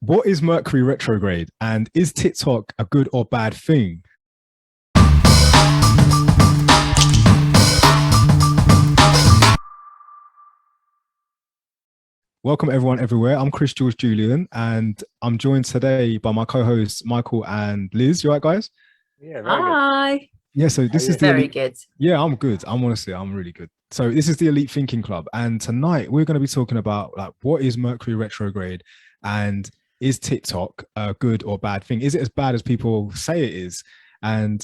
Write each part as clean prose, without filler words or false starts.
What is Mercury retrograde, and is TikTok a good or bad thing? Welcome everyone everywhere. I'm Chris George Julian, and I'm joined today by my co-hosts Michael and Liz. You all right, guys? Yeah, very good. Hi. Yeah, so this is the Very elite. good. Yeah, I'm good. I'm really good. So this is the Elite Thinking Club, and tonight we're going to be talking about like what is Mercury retrograde, and is TikTok a good or bad thing? Is it as bad as people say it is? And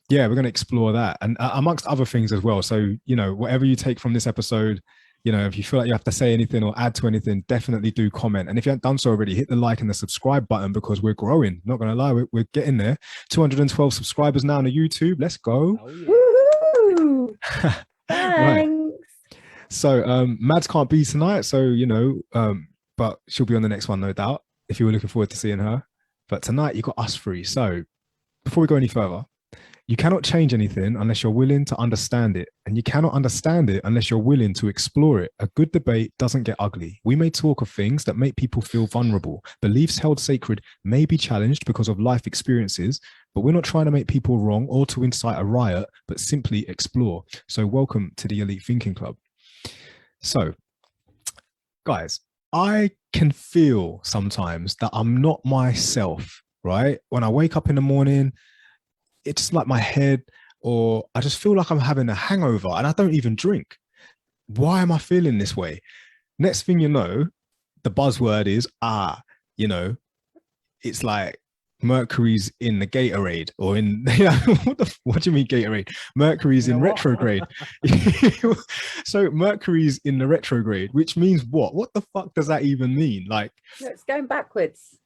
yeah, we're going to explore that, and amongst other things as well. So whatever you take from this episode, if you feel like you have to say anything or add to anything, definitely do comment. And if you haven't done so already, hit the like and the subscribe button because we're growing. Not going to lie, we're getting there. 212 subscribers now on the YouTube. Let's go. Oh, yeah. Right. Thanks. So Mads can't be tonight, so but she'll be on the next one, no doubt, if you were looking forward to seeing her. But tonight you got us three. So before we go any further, you cannot change anything unless you're willing to understand it. And you cannot understand it unless you're willing to explore it. A good debate doesn't get ugly. We may talk of things that make people feel vulnerable. Beliefs held sacred may be challenged because of life experiences, but we're not trying to make people wrong or to incite a riot, but simply explore. So welcome to the Elite Thinking Club. So, guys, I can feel sometimes that I'm not myself, right? When I wake up in the morning, it's just like my head, or I just feel like I'm having a hangover and I don't even drink. Why am I feeling this way? Next thing you know, the buzzword is, it's like Mercury's in the Gatorade, or in, what do you mean Gatorade? Mercury's in retrograde. So Mercury's in the retrograde, which means what? What the fuck does that even mean? Like, No, it's going backwards.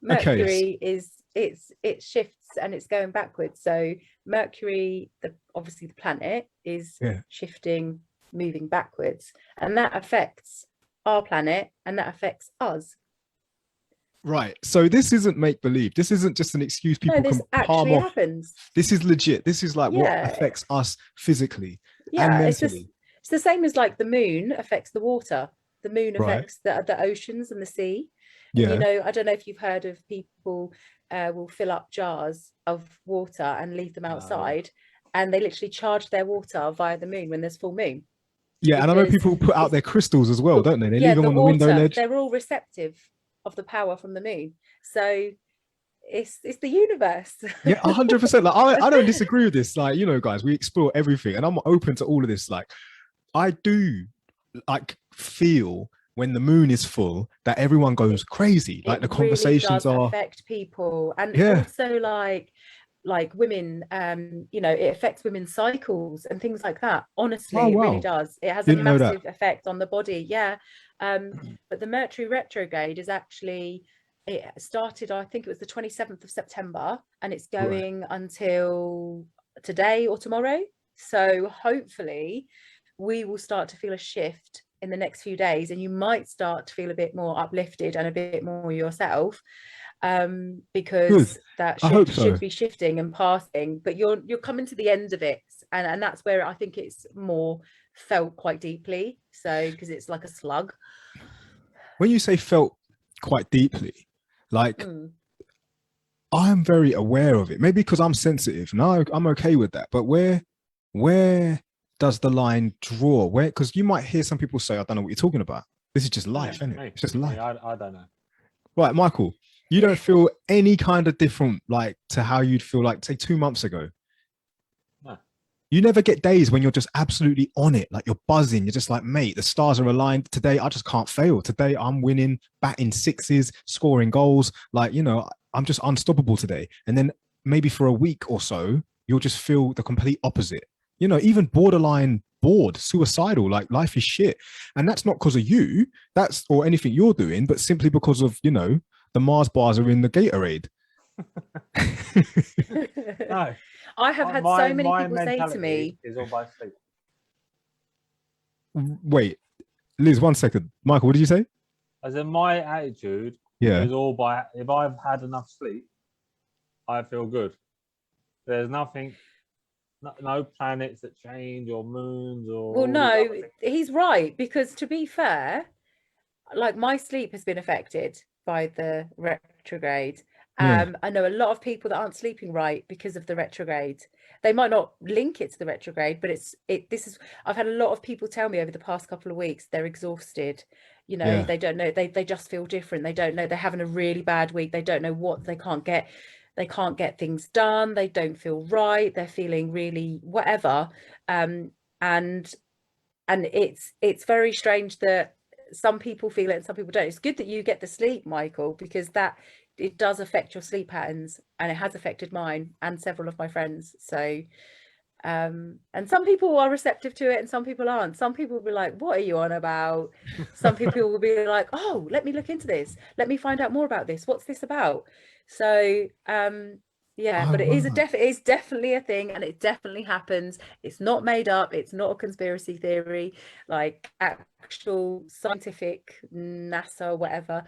Mercury is it shifts and it's going backwards. So Mercury, obviously the planet, is shifting, moving backwards, and that affects our planet and that affects us. Right. So this isn't make believe. This isn't just an excuse people this can palm actually off. Happens. This is legit. This is like what affects us physically and mentally. It's the same as like the moon affects the water. The moon affects the oceans and the sea. And, I don't know if you've heard of people will fill up jars of water and leave them outside, and they literally charge their water via the moon when there's full moon. Yeah, and I know people put out their crystals as well, don't they? They leave them on the window ledge. They're all receptive of the power from the moon. So it's the universe. Yeah, 100%. Like I don't disagree with this. Like, guys, we explore everything, and I'm open to all of this. Like, I do like feel when the moon is full that everyone goes crazy. Like the conversations really does affect people, and also like women, it affects women's cycles and things like that. Honestly, it really does. It has a massive effect on the body. But the Mercury retrograde is actually, it started, I think it was the 27th of September, and it's going until today or tomorrow. So hopefully we will start to feel a shift in the next few days, and you might start to feel a bit more uplifted and a bit more yourself, because that should be shifting and passing, but you're coming to the end of it, and that's where I think it's more felt quite deeply, so because it's like a slug. When you say felt quite deeply, like I'm very aware of it, maybe because I'm sensitive. No, I'm okay with that, but where does the line draw? Where, because you might hear some people say, I don't know what you're talking about. This is just life, isn't it? It's just life. I don't know. Right, Michael, you don't feel any kind of different, like, to how you'd feel like, say, 2 months ago? No. You never get days when you're just absolutely on it, like you're buzzing. You're just like, mate, the stars are aligned. Today, I just can't fail. Today, I'm winning, batting sixes, scoring goals. Like, I'm just unstoppable today. And then maybe for a week or so, you'll just feel the complete opposite. Even borderline bored, suicidal, like life is shit. And that's not because of you, or anything you're doing, but simply because of, the Mars bars are in the Gatorade. No. I have had so many people say to me, is all by sleep. Wait, Liz, 1 second. Michael, what did you say? As in, my attitude is all by, if I've had enough sleep, I feel good. There's nothing, no planets that change or moons or... Well, no, he's right, because to be fair, like my sleep has been affected by the retrograde. Yeah. I know a lot of people that aren't sleeping right because of the retrograde. They might not link it to the retrograde, but I've had a lot of people tell me over the past couple of weeks they're exhausted. You know, Yeah. they don't know, they just feel different. They don't know, they're having a really bad week. They don't know what, they can't get things done. They don't feel right. They're feeling really whatever. And it's very strange that some people feel it and some people don't. It's good that you get the sleep, Michael, because that it does affect your sleep patterns, and it has affected mine and several of my friends. So and some people are receptive to it and some people aren't. Some people will be like, what are you on about? Some people will be like, oh, let me look into this, let me find out more about this, what's this about? So yeah, but it is definitely a thing, and it definitely happens. It's not made up, it's not a conspiracy theory. Like actual scientific NASA whatever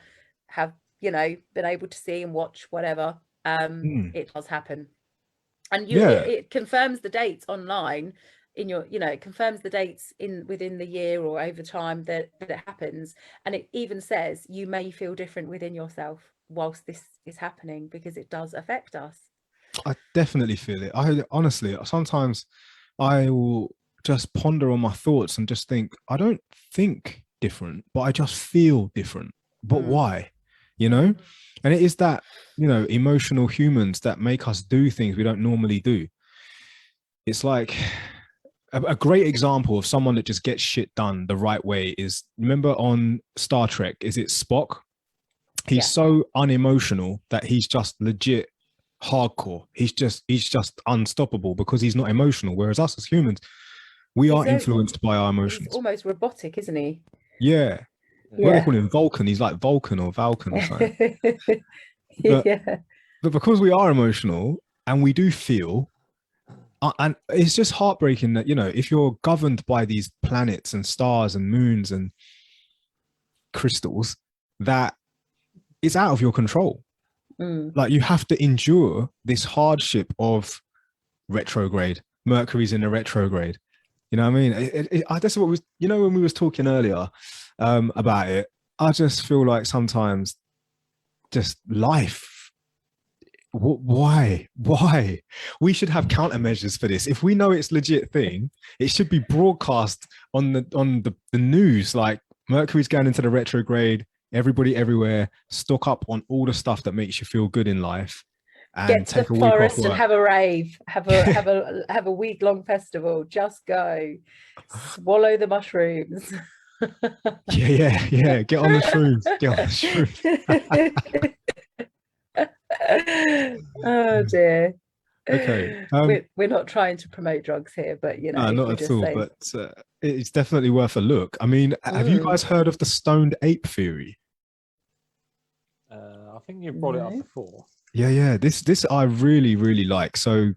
have, you know, been able to see and watch whatever. It does happen. And it confirms the dates online in your, you know, it confirms the dates within the year or over time that it happens. And it even says you may feel different within yourself whilst this is happening, because it does affect us. I definitely feel it. I honestly, sometimes I will just ponder on my thoughts and just think, I don't think different, but I just feel different. But why? You know? And it is that, you know, emotional humans that make us do things we don't normally do. It's like a great example of someone that just gets shit done the right way is, remember on Star Trek, is it Spock? He's so unemotional that he's just legit hardcore. He's just unstoppable because he's not emotional. Whereas us as humans, we are influenced by our emotions. He's almost robotic, isn't he? Yeah. What do they call him? Vulcan. He's like Vulcan or Valken or something. But because we are emotional and we do feel, and it's just heartbreaking that, you know, if you're governed by these planets and stars and moons and crystals, that it's out of your control. Like you have to endure this hardship of retrograde. Mercury's in a retrograde. You know what I mean? That's what was, you know, when we was talking earlier about it, I just feel like sometimes just life. Why? We should have countermeasures for this. If we know it's legit thing, it should be broadcast on the news. Like Mercury's going into the retrograde. Everybody everywhere, stock up on all the stuff that makes you feel good in life. And get to the forest and have a rave, have a week-long festival. Just go, swallow the mushrooms. yeah. Get on the shrooms. Oh dear. Okay. We're not trying to promote drugs here, but you know, not at all. But it's definitely worth a look. I mean, have you guys heard of the stoned ape theory? I think you brought it up before. Yeah. This I really, really like. So,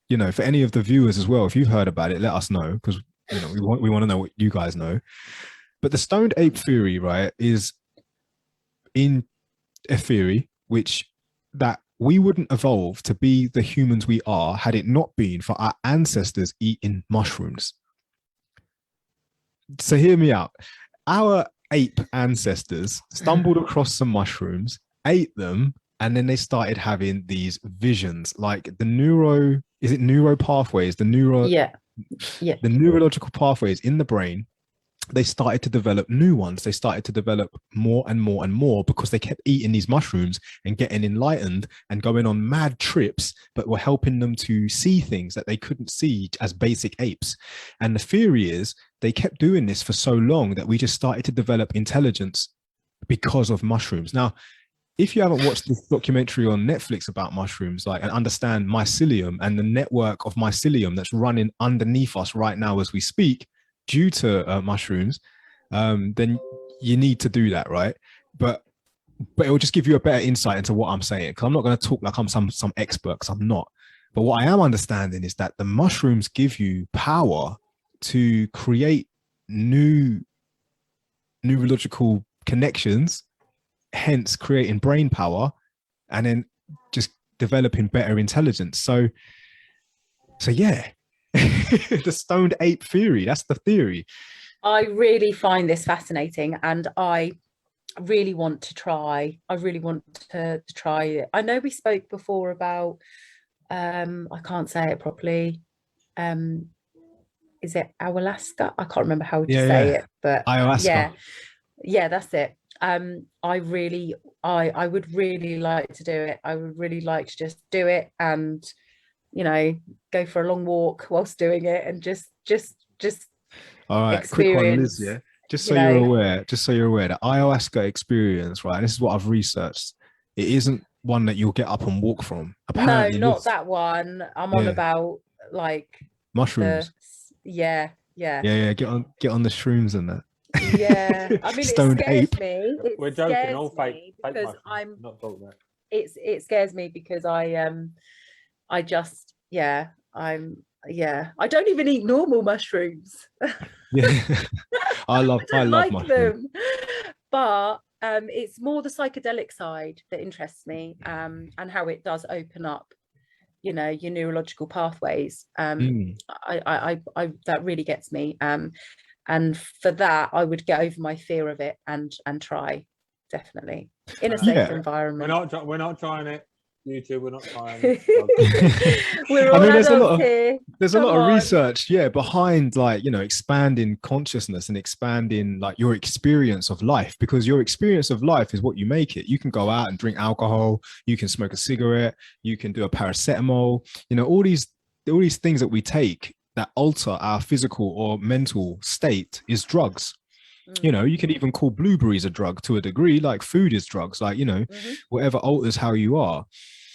you know, for any of the viewers as well, if you've heard about it, let us know, because, you know, we want to know what you guys know. But the stoned ape theory, right, is in a theory that we wouldn't evolve to be the humans we are had it not been for our ancestors eating mushrooms. So hear me out. Our ape ancestors stumbled across some mushrooms, ate them, and then they started having these visions, like the neuro pathways, the neurological pathways in the brain. They started to develop new ones. They started to develop more and more and more because they kept eating these mushrooms and getting enlightened and going on mad trips, but were helping them to see things that they couldn't see as basic apes. And the theory is they kept doing this for so long that we just started to develop intelligence because of mushrooms. Now, if you haven't watched this documentary on Netflix about mushrooms, like, and understand mycelium and the network of mycelium that's running underneath us right now as we speak, due to mushrooms, then you need to do that, right? But it will just give you a better insight into what I'm saying, because I'm not going to talk like I'm some expert, because I'm not. But what I am understanding is that the mushrooms give you power to create new neurological connections, hence creating brain power, and then just developing better intelligence. So yeah. The stoned ape theory, that's the theory. I really find this fascinating, and I really want to try. I really want to try it. I know we spoke before about I can't say it properly. Is it Ayahuasca? I can't remember how to say it, but Ayahuasca. Yeah, that's it. I would really like to do it. I would really like to just do it and, you know, go for a long walk whilst doing it and just all right, experience, quick one, Liz, yeah. Just so you're aware, the ayahuasca experience, right? And this is what I've researched. It isn't one that you'll get up and walk from. Apparently, no, not that one. I'm on about like mushrooms. Yeah. Get on the shrooms and that. Yeah, I mean, Stoned it scares ape. me. We're joking. All fake because I'm not talking about. It scares me because I just I don't even eat normal mushrooms. Yeah, I love like mushrooms. them, but it's more the psychedelic side that interests me, and how it does open up, you know, your neurological pathways. I that really gets me. And for that, I would get over my fear of it and try, definitely, in a safe environment. We're not trying it. YouTube, we're not trying. We're all adults here. There's a lot of research, behind, like, you know, expanding consciousness and expanding like your experience of life, because your experience of life is what you make it. You can go out and drink alcohol, you can smoke a cigarette, you can do a paracetamol, you know, all these things that we take that alter our physical or mental state is drugs. You know, you can even call blueberries a drug to a degree, like food is drugs, like, you know, whatever alters how you are.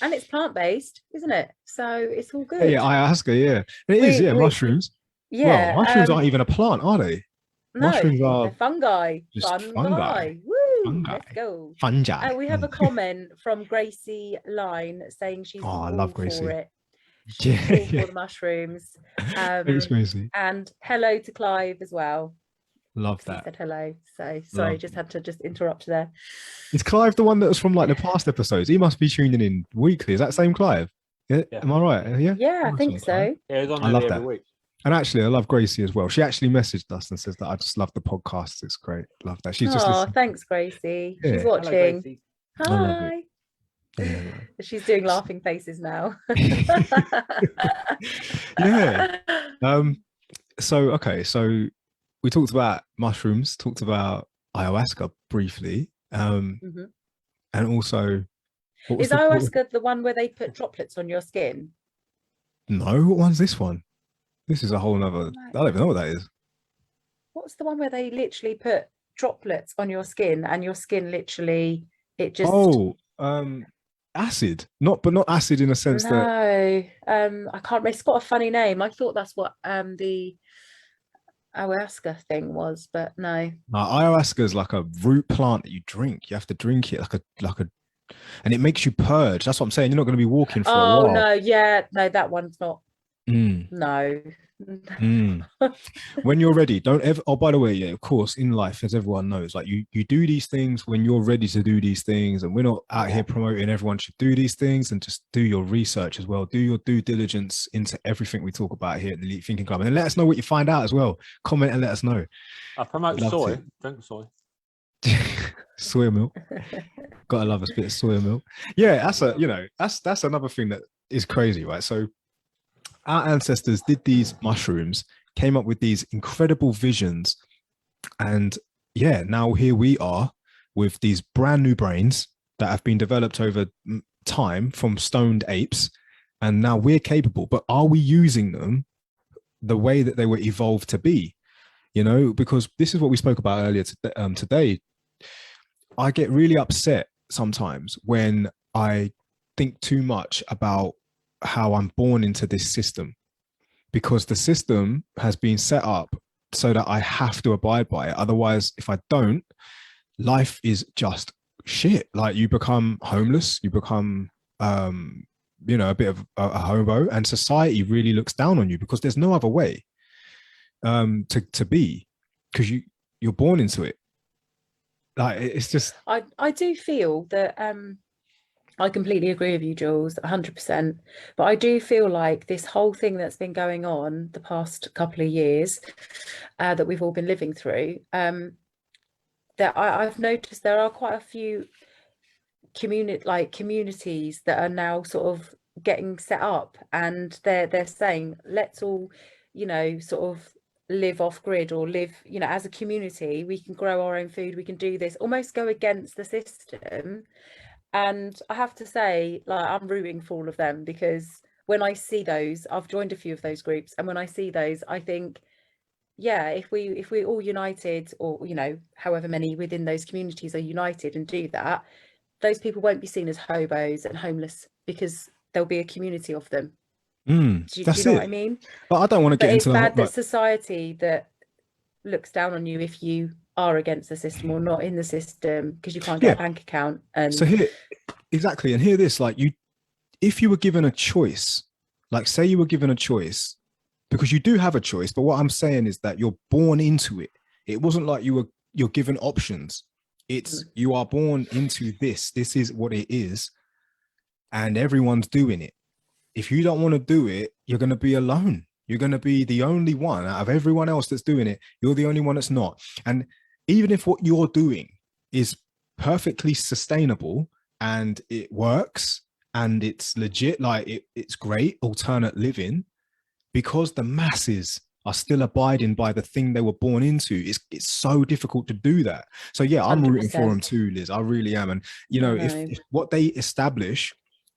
And it's plant-based, isn't it? So it's all good. Yeah, ayahuasca, mushrooms. Yeah. Well, mushrooms aren't even a plant, are they? No, mushrooms are fungi. Fungi. Woo! Fungi. Let's go. Fungi. We have a comment from Gracie Line saying she's I love Gracie. For it. She's all for the mushrooms. Thanks, Gracie. And hello to Clive as well. Love that. He said hello. So sorry, had to interrupt there. Is Clive the one that was from like the past episodes? He must be tuning in weekly. Is that same Clive? Yeah. Am I right? Yeah, I think so. Yeah, he's on I love that. every week. And actually, I love Gracie as well. She actually messaged us and says that I just love the podcast. It's great. Love that. She's just listening. Thanks, Gracie. Yeah. She's watching. Hello, Gracie. Hi. Yeah. She's doing laughing faces now. Yeah. So we talked about mushrooms, talked about ayahuasca briefly, and also, is ayahuasca the one where they put droplets on your skin? No, what one's this one? This is a whole nother. I don't even know what that is. What's the one where they literally put droplets on your skin and your skin literally acid, not acid in a sense that I can't remember. It's got a funny name. I thought that's what the ayahuasca thing was, but no. Ayahuasca is like a root plant that you drink. You have to drink it like a and it makes you purge. That's what I'm saying. You're not going to be walking for a while. No, that one's not. No. When you're ready, don't ever. Oh, by the way, of course, in life, as everyone knows, like you do these things when you're ready to do these things, and we're not out here promoting everyone should do these things. And just do your research as well. Do your due diligence into everything we talk about here at the Elite Thinking Club, and then let us know what you find out as well. Comment and let us know. I promote soy. Drink soy. Soy milk. Gotta love a bit of soy milk. Yeah, that's another thing that is crazy, right? So our ancestors did these mushrooms, came up with these incredible visions, and now here we are with these brand new brains that have been developed over time from stoned apes, and now we're capable. But are we using them the way that they were evolved to be? You know, because this is what we spoke about earlier today. I get really upset sometimes when I think too much about how I'm born into this system, because the system has been set up so that I have to abide by it. Otherwise, if I don't, life is just shit. Like, you become homeless, you become, a bit of a hobo, and society really looks down on you because there's no other way to be, because you're born into it. Like, it's just, I do feel that I completely agree with you, Jules, 100%. But I do feel like this whole thing that's been going on the past couple of years that we've all been living through, that I've noticed there are quite a few communities that are now sort of getting set up, and they're saying, let's all, you know, sort of live off grid, or live, you know, as a community. We can grow our own food, we can do this, almost go against the system. And I have to say, like, I'm rooting for all of them, because when I see those, I've joined a few of those groups, and when I see those, I think, yeah, if we're all united, or, you know, however many within those communities are united and do that, those people won't be seen as hobos and homeless, because there'll be a community of them. Do you know what I mean? But I don't want to get into it's bad that society that looks down on you if you are against the system or not in the system, because you can't get a bank account. And so here, exactly, and hear this, like, if you were given a choice, like say you were given a choice, because you do have a choice, but what I'm saying is that you're born into it. It wasn't like you're given options. It's you are born into this. This is what it is, and everyone's doing it. If you don't want to do it, you're going to be alone. You're going to be the only one out of everyone else that's doing it. You're the only one that's not. And even if what you're doing is perfectly sustainable and it works and it's legit, like it's great alternate living, because the masses are still abiding by the thing they were born into, it's so difficult to do that. So yeah, I'm 100%. Rooting for them too, Liz. I really am. And you know, if what they establish,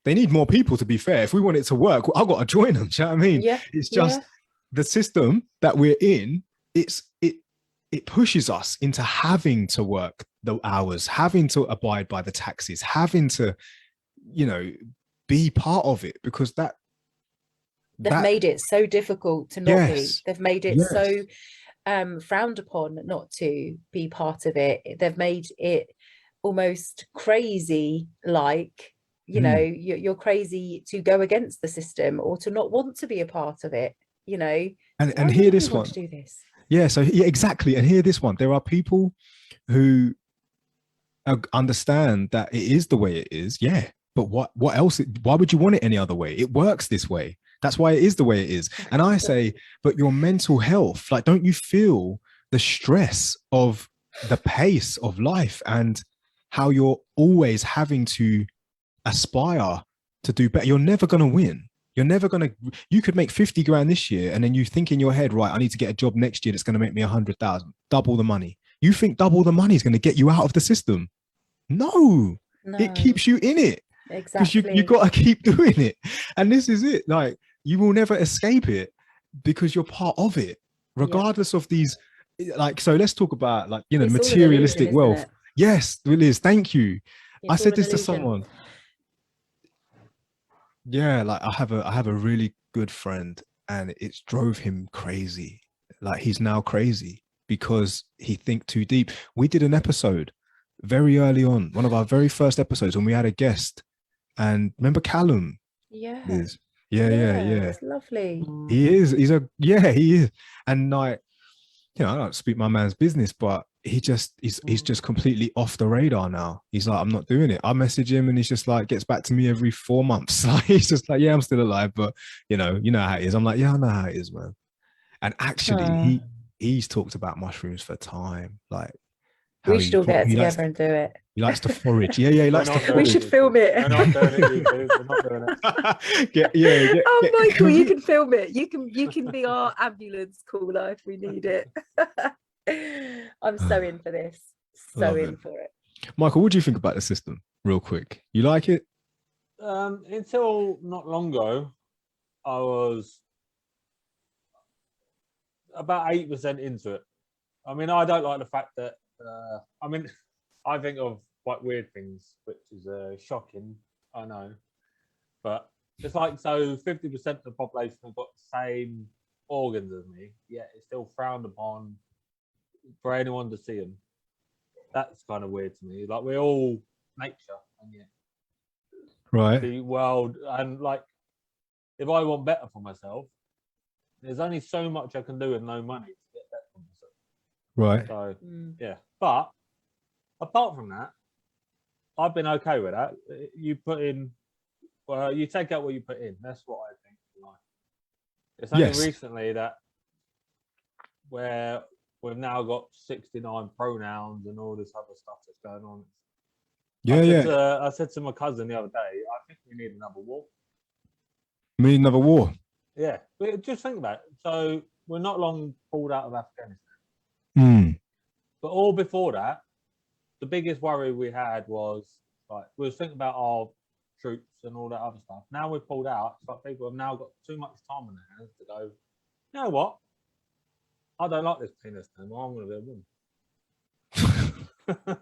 they need more people, to be fair. If we want it to work, I've got to join them. Do you know what I mean? Yeah. It's just the system that we're in, it pushes us into having to work the hours, having to abide by the taxes, having to, you know, be part of it, because they've made it so difficult to not be. They've made it so frowned upon not to be part of it. They've made it almost crazy, like, you know, you're crazy to go against the system or to not want to be a part of it, you know. And hear this one. To do this? Yeah, so yeah, exactly. And hear this one. There are people who understand that it is the way it is. Yeah, but what else? Why would you want it any other way? It works this way. That's why it is the way it is. And I say, but your mental health, like, don't you feel the stress of the pace of life and how you're always having to aspire to do better? You're never going to win. You're never going to, you could make 50 grand this year, and then you think in your head, right, I need to get a job next year that's going to make me 100,000, double the money. You think double the money is going to get you out of the system? No, it keeps you in it. Exactly. Because you got to keep doing it. And this is it. Like, you will never escape it because you're part of it, regardless of these. Like, so let's talk about, like, you know, materialistic wealth. Yes, Liz, thank you. I said this to someone. Yeah, like I have a really good friend, and it's drove him crazy. Like, he's now crazy because he think too deep. We did an episode very early on, one of our very first episodes, when we had a guest, and remember Callum? Yeah. Liz? Yeah. It's lovely. He is. He is. And like, you know, I don't speak my man's business, but he's just completely off the radar now. He's like, I'm not doing it. I message him and he's just like, gets back to me every 4 months. Like, he's just like, yeah, I'm still alive, but you know how it is. I'm like, yeah, I know how it is, man. And actually, he's talked about mushrooms for time. Like, we should all get together and do it. He likes to forage. Yeah, he likes to forage. We should film it. We're not doing it, We're not doing it. Michael, you can film it. You can be our ambulance caller if we need it. I'm so in for this. So in for it. Michael, what do you think about the system? Real quick. You like it? Until not long ago, I was about 8% into it. I mean, I don't like the fact that I think of quite weird things, which is shocking, I know. But it's like, so 50% of the population have got the same organs as me, yet it's still frowned upon for anyone to see them. That's kind of weird to me. Like, we're all nature, and yet the world, and like, if I want better for myself, there's only so much I can do with no money to get better for myself. Right. So yeah, but apart from that, I've been okay with that. You put in, well, you take out what you put in. That's what I think. It's only recently that where we've now got 69 pronouns and all this other stuff that's going on. I said to my cousin the other day, I think we need another war. We need another war. Yeah, but just think about it. So we're not long pulled out of Afghanistan. But all before that, the biggest worry we had was like we was thinking about our troops and all that other stuff. Now we've pulled out, it's like people have now got too much time on their hands to go, you know what? I don't like this penis anymore. I'm going to be a woman.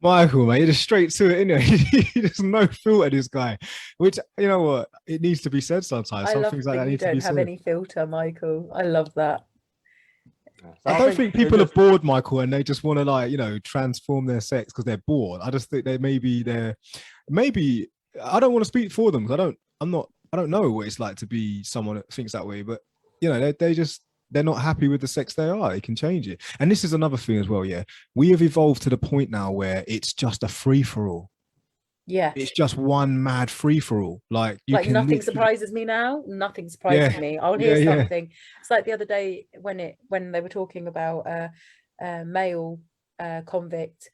Michael, mate, you're just straight to it, innit? There's no filter, this guy. Which, you know what? It needs to be said sometimes. Some things like that need to be said. You don't have any filter, Michael. I love that. So I don't think people are bored, Michael, and they just want to, like, you know, transform their sex because they're bored. I just think maybe I don't want to speak for them because I don't know what it's like to be someone that thinks that way, but you know, they're not happy with the sex they are. They can change it. And this is another thing as well. Yeah. We have evolved to the point now where it's just a free for all. Yeah. It's just one mad free for all. Like nothing surprises me now. Nothing surprises me. I'll hear something. It's like the other day when they were talking about a male convict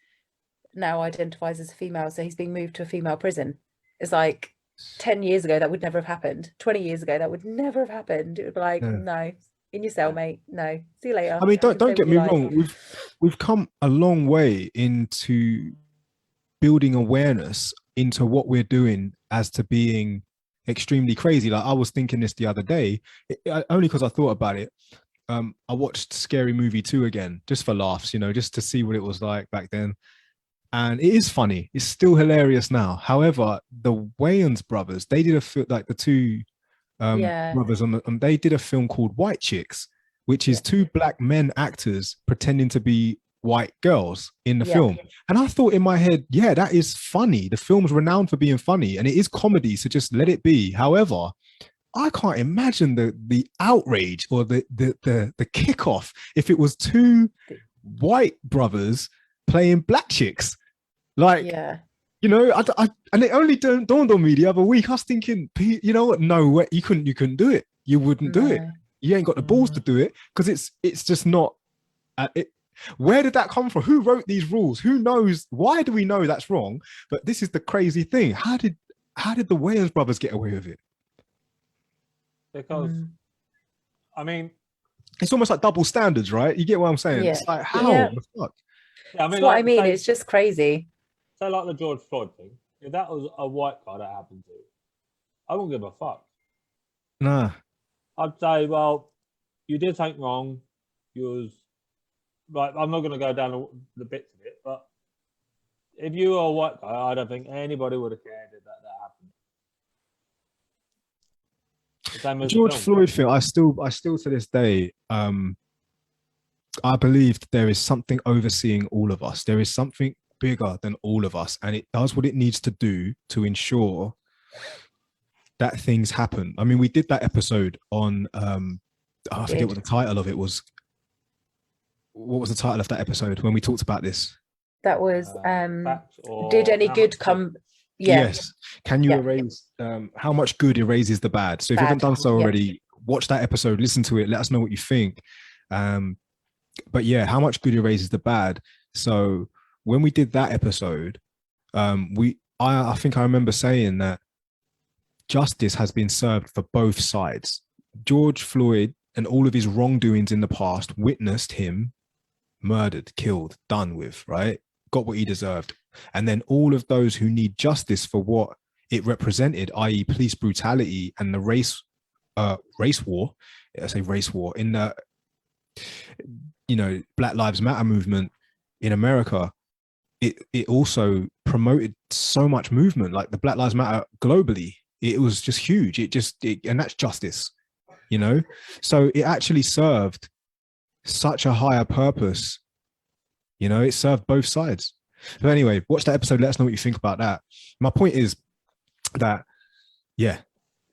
now identifies as a female. So he's being moved to a female prison. It's like 10 years ago, that would never have happened. 20 years ago, that would never have happened. It would be like, no. In your cell, mate. No. See you later. I mean, don't get me wrong. We've come a long way into building awareness into what we're doing as to being extremely crazy. Like I was thinking this the other day, only because I thought about it. I watched Scary Movie 2 again, just for laughs, you know, just to see what it was like back then. And it is funny. It's still hilarious now. However, the Wayans brothers, they did like the two brothers they did a film called White Chicks, which is two black men actors pretending to be white girls in the film. And I thought in my head, that is funny. The film's renowned for being funny and it is comedy, so just let it be. However, I can't imagine the outrage or the kickoff if it was two white brothers playing black chicks. Like, you know, and it only dawned on me the other week. I was thinking, you know what? No, you couldn't do it. You wouldn't do it. You ain't got the balls to do it because it's just not. Where did that come from? Who wrote these rules? Who knows? Why do we know that's wrong? But this is the crazy thing. How did the Wayans brothers get away with it? Because, I mean, it's almost like double standards, right? You get what I'm saying? It's like how the fuck? Yeah, I mean, that's what I mean. It's just crazy. So like the George Floyd thing, if that was a white guy that happened to, I wouldn't give a fuck. Nah. I'd say, well, you did something wrong. You was like, I'm not going to go down the bits of it, but if you were a white guy, I don't think anybody would have cared if that happened. George Floyd thing, I still to this day, I believe there is something overseeing all of us. There is something bigger than all of us, and it does what it needs to do to ensure that things happen. I mean, we did that episode on I forget what the title of it was. What was the title of that episode when we talked about this? That was did any good come? Yes. Can you erase how much good erases the bad? So if you haven't done so already, watch that episode, listen to it, let us know what you think. But yeah, how much good erases the bad? So when we did that episode, I think I remember saying that justice has been served for both sides. George Floyd and all of his wrongdoings in the past witnessed him murdered, killed, done with, right? Got what he deserved. And then all of those who need justice for what it represented, i.e. police brutality and the race war, I say race war, in the, you know, Black Lives Matter movement in America, it also promoted so much movement, like the Black Lives Matter globally. It was just huge. And that's justice, you know? So it actually served such a higher purpose, you know, it served both sides. But anyway, watch that episode. Let us know what you think about that. My point is that,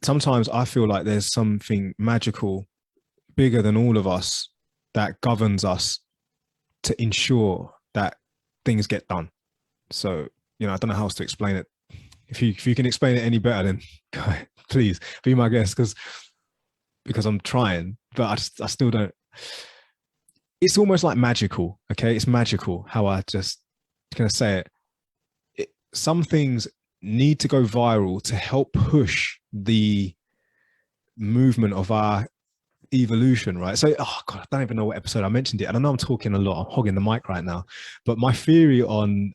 sometimes I feel like there's something magical, bigger than all of us, that governs us to ensure that things get done. So, you know, I don't know how else to explain it. If you can explain it any better, then please be my guest, because I'm trying, but I still don't. it's almost like magical. Okay, it's magical how I just gonna say some things need to go viral to help push the movement of our evolution, right? So, oh God, I don't even know what episode I mentioned it. And I know I'm talking a lot, I'm hogging the mic right now, but my theory on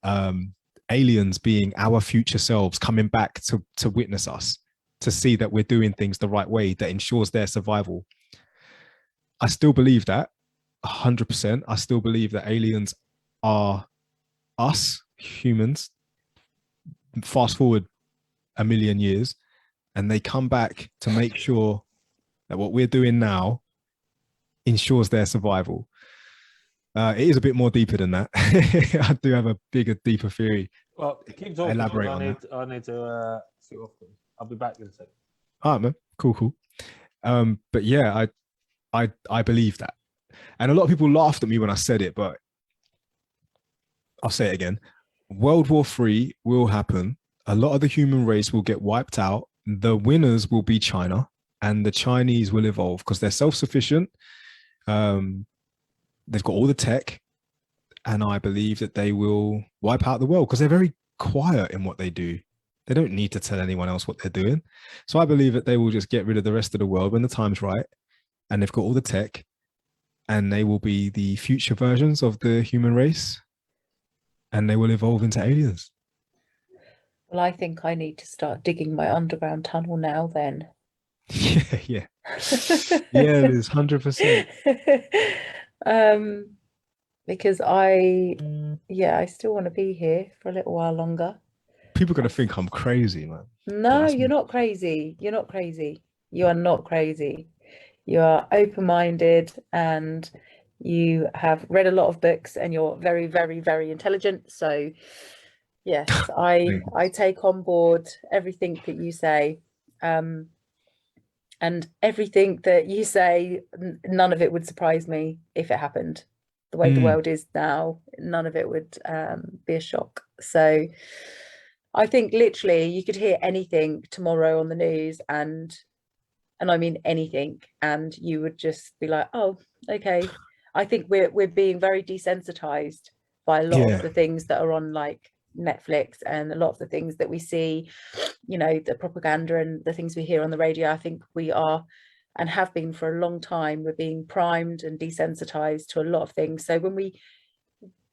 aliens being our future selves coming back to witness us, to see that we're doing things the right way that ensures their survival. I still believe that 100%. I still believe that aliens are us humans. Fast forward a million years, and they come back to make sure that what we're doing now ensures their survival. It is a bit more deeper than that. I do have a bigger, deeper theory. Well, keep talking. Elaborate I on need to see off. I'll be back in a second. All right, man. Cool. But yeah, I believe that. And a lot of people laughed at me when I said it, but I'll say it again. World War III will happen. A lot of the human race will get wiped out. The winners will be China, and the Chinese will evolve because they're self-sufficient. They've got all the tech, and I believe that they will wipe out the world because they're very quiet in what they do. They don't need to tell anyone else what they're doing. So I believe that they will just get rid of the rest of the world when the time's right, and they've got all the tech, and they will be the future versions of the human race, and they will evolve into aliens. Well, I think I need to start digging my underground tunnel now then. Yeah. There's 100%. Because I still want to be here for a little while longer. People are going to think I'm crazy, man. No, you're not crazy. You're not crazy. You are not crazy. You are open-minded, and you have read a lot of books, and you're very, very, very intelligent. So yes, I take on board everything that you say. And everything that you say, none of it would surprise me if it happened. The way the world is now, none of it would be a shock. So I think literally you could hear anything tomorrow on the news, and I mean anything, and you would just be like, oh, okay. I think we're being very desensitized by a lot of the things that are on like Netflix, and a lot of the things that we see, you know, the propaganda and the things we hear on the radio. I think we are, and have been for a long time, we're being primed and desensitized to a lot of things. So when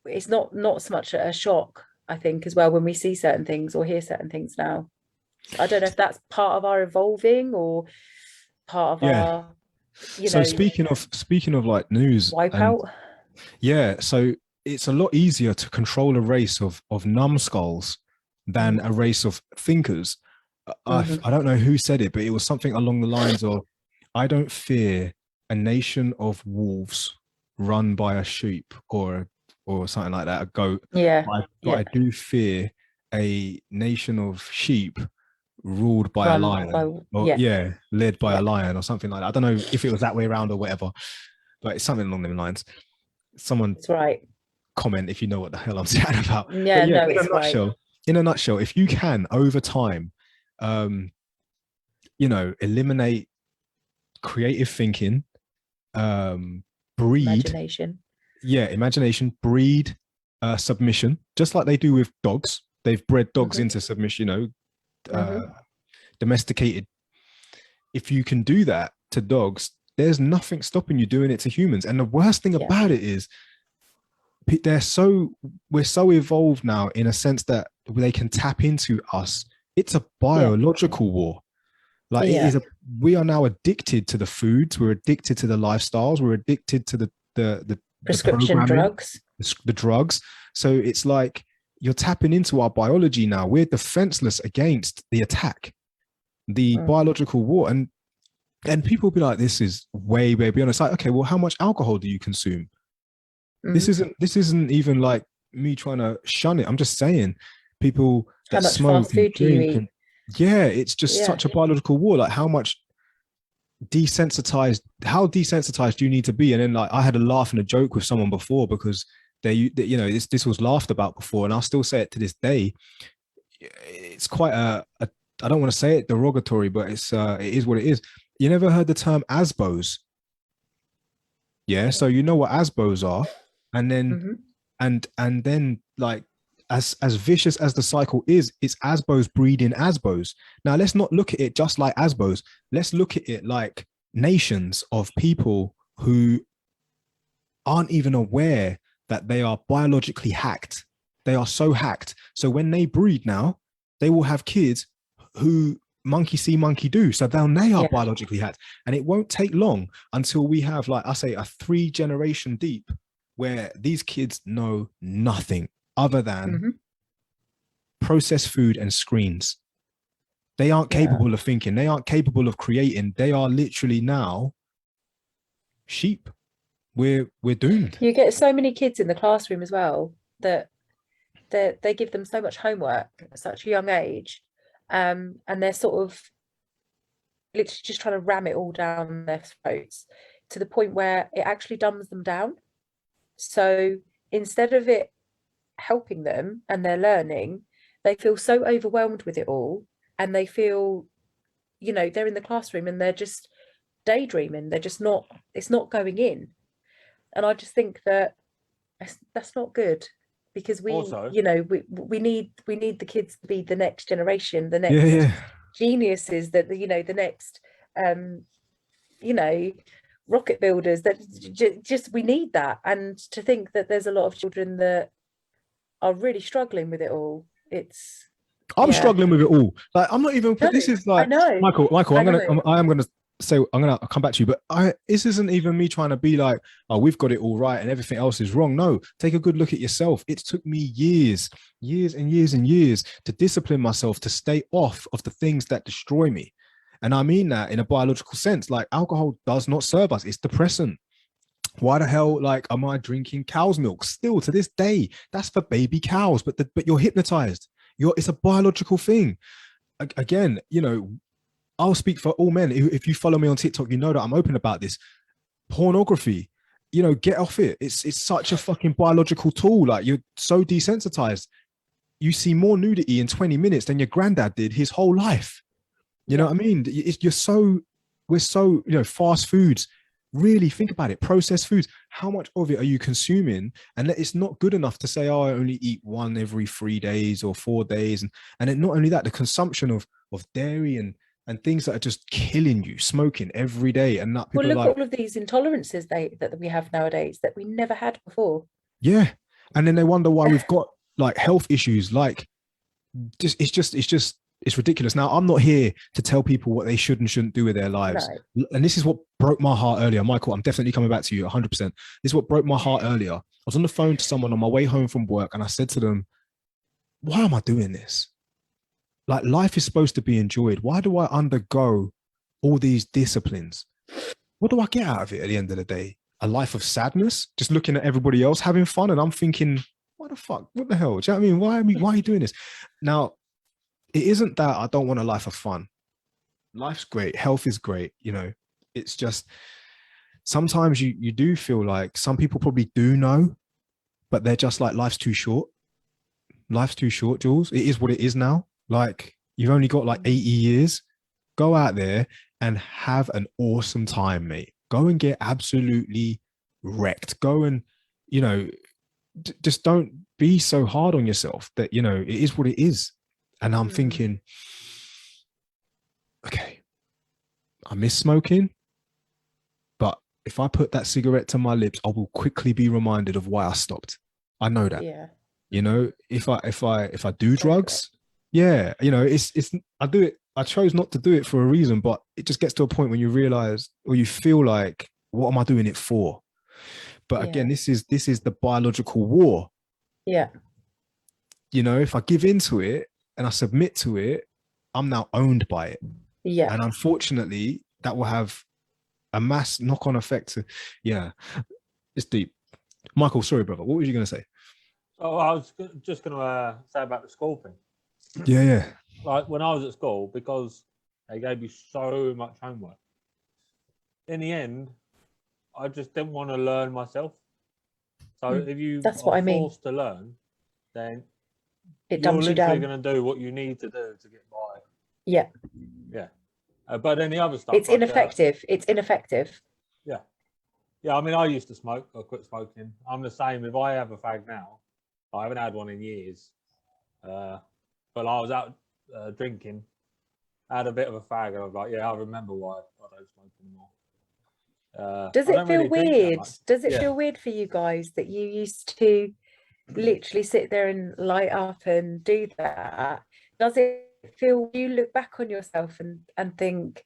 it's not so much a shock, I think, as well, when we see certain things or hear certain things now. I don't know if that's part of our evolving or part of our, so speaking of like news wipeout. So it's a lot easier to control a race of numbskulls than a race of thinkers. I don't know who said it, but it was something along the lines of, I don't fear a nation of wolves run by a sheep or something like that, a goat. I do fear a nation of sheep ruled by a lion, led by a lion or something like that. I don't know if it was that way around or whatever, but it's something along them lines. Someone That's right. Comment if you know what the hell I'm chatting about. Yeah, no, it's right. In a nutshell, if you can over time, eliminate creative thinking, breed imagination, breed submission, just like they do with dogs. They've bred dogs into submission, domesticated. If you can do that to dogs, there's nothing stopping you doing it to humans. And the worst thing about it is we're so evolved now in a sense that they can tap into us. It's a biological war. Like we are now addicted to the foods, we're addicted to the lifestyles, we're addicted to the prescription drugs, the drugs. So it's like you're tapping into our biology now. We're defenseless against the attack, the biological war. And people will be like, this is way beyond. It's like, okay, well, how much alcohol do you consume? This isn't even like me trying to shun it. I'm just saying, people that smoke and drink, it's just such a biological war. Like how desensitized do you need to be? And then like I had a laugh and a joke with someone before because this was laughed about before, and I'll still say it to this day. It's quite I don't want to say it derogatory, but it is what it is. You never heard the term ASBOs? Yeah. So you know what ASBOs are, and then Mm-hmm. and then like as vicious as the cycle is, it's ASBOs breeding ASBOs. Now let's not look at it just like ASBOs. Let's look at it like nations of people who aren't even aware that they are biologically hacked. They are so hacked. So when they breed now, they will have kids who monkey see, monkey do. So then they are biologically hacked. And it won't take long until we have, like I say, a 3-generation deep where these kids know nothing other than processed food and screens. They aren't capable of thinking. They aren't capable of creating. They are literally now sheep. We're doomed. You get so many kids in the classroom as well that they give them so much homework at such a young age, and they're sort of literally just trying to ram it all down their throats to the point where it actually dumbs them down. So instead of it helping them and their learning, they feel so overwhelmed with it all, and they feel, they're in the classroom and they're just daydreaming. They're just not, it's not going in. And I just think that that's not good, because we Also, we need the kids to be the next generation, the next geniuses, that the next rocket builders, that just we need that. And to think that there's a lot of children that are really struggling with it all, I'm struggling with it all. Like, I'm not even. This is like, Michael. I am gonna say, I'm gonna come back to you, but this isn't even me trying to be like, oh, we've got it all right and everything else is wrong. No, take a good look at yourself. It took me years and years to discipline myself to stay off of the things that destroy me. And I mean that in a biological sense. Like, alcohol does not serve us. It's depressant. Why the hell, like, am I drinking cow's milk still to this day? That's for baby cows, but you're hypnotized. It's a biological thing. Again, I'll speak for all men. If you follow me on TikTok, you know that I'm open about this. Pornography, get off it. It's such a fucking biological tool. Like, you're so desensitized. You see more nudity in 20 minutes than your granddad did his whole life. You know what I mean? We're so, fast foods. Really think about it. Processed foods. How much of it are you consuming? And it's not good enough to say, oh, I only eat one every 3 days or 4 days. And then not only that, the consumption of dairy and things that are just killing you, smoking every day. And that people look like, all of these intolerances that we have nowadays that we never had before. Yeah. And then they wonder why we've got like health issues. Like, it's ridiculous. Now, I'm not here to tell people what they should and shouldn't do with their lives. No. And this is what broke my heart earlier. Michael, I'm definitely coming back to you 100%. This is what broke my heart earlier. I was on the phone to someone on my way home from work, and I said to them, why am I doing this? Like, life is supposed to be enjoyed. Why do I undergo all these disciplines? What do I get out of it at the end of the day? A life of sadness, just looking at everybody else having fun, and I'm thinking, what the fuck? What the hell? Do you know what I mean? Why are you doing this? Now, it isn't that I don't want a life of fun. Life's great. Health is great. It's just sometimes you do feel like some people probably do know, but they're just like, life's too short. Life's too short, Jules. It is what it is now. Like, you've only got like 80 years. Go out there and have an awesome time, mate. Go and get absolutely wrecked. Go and, just don't be so hard on yourself that, it is what it is. And I'm thinking, okay, I miss smoking, but if I put that cigarette to my lips, I will quickly be reminded of why I stopped. I know that. Yeah. If I do drugs, yeah, I do it. I chose not to do it for a reason, but it just gets to a point when you realize, or you feel like, what am I doing it for? But again, this is the biological war. Yeah. If I give into it and I submit to it, I'm now owned by it. Yeah. And unfortunately, that will have a mass knock-on effect. It's deep. Michael, sorry, brother. What were you going to say? Oh, I was just going to say about the school thing. Yeah. Like, when I was at school, because they gave you so much homework, in the end, I just didn't want to learn myself. So if you are forced to learn, then it dumbs you down. You're literally going to do what you need to do to get by. Yeah. But then the other stuff, it's ineffective. It's ineffective. Yeah. Yeah, I mean, I used to smoke. I quit smoking. I'm the same. If I have a fag now, I haven't had one in years. But I was out drinking. I had a bit of a fag, and I was like, yeah, I remember why I don't smoke anymore. Does it feel weird? Does it feel weird for you guys that you used to literally sit there and light up and do that? Does it feel, you look back on yourself and think,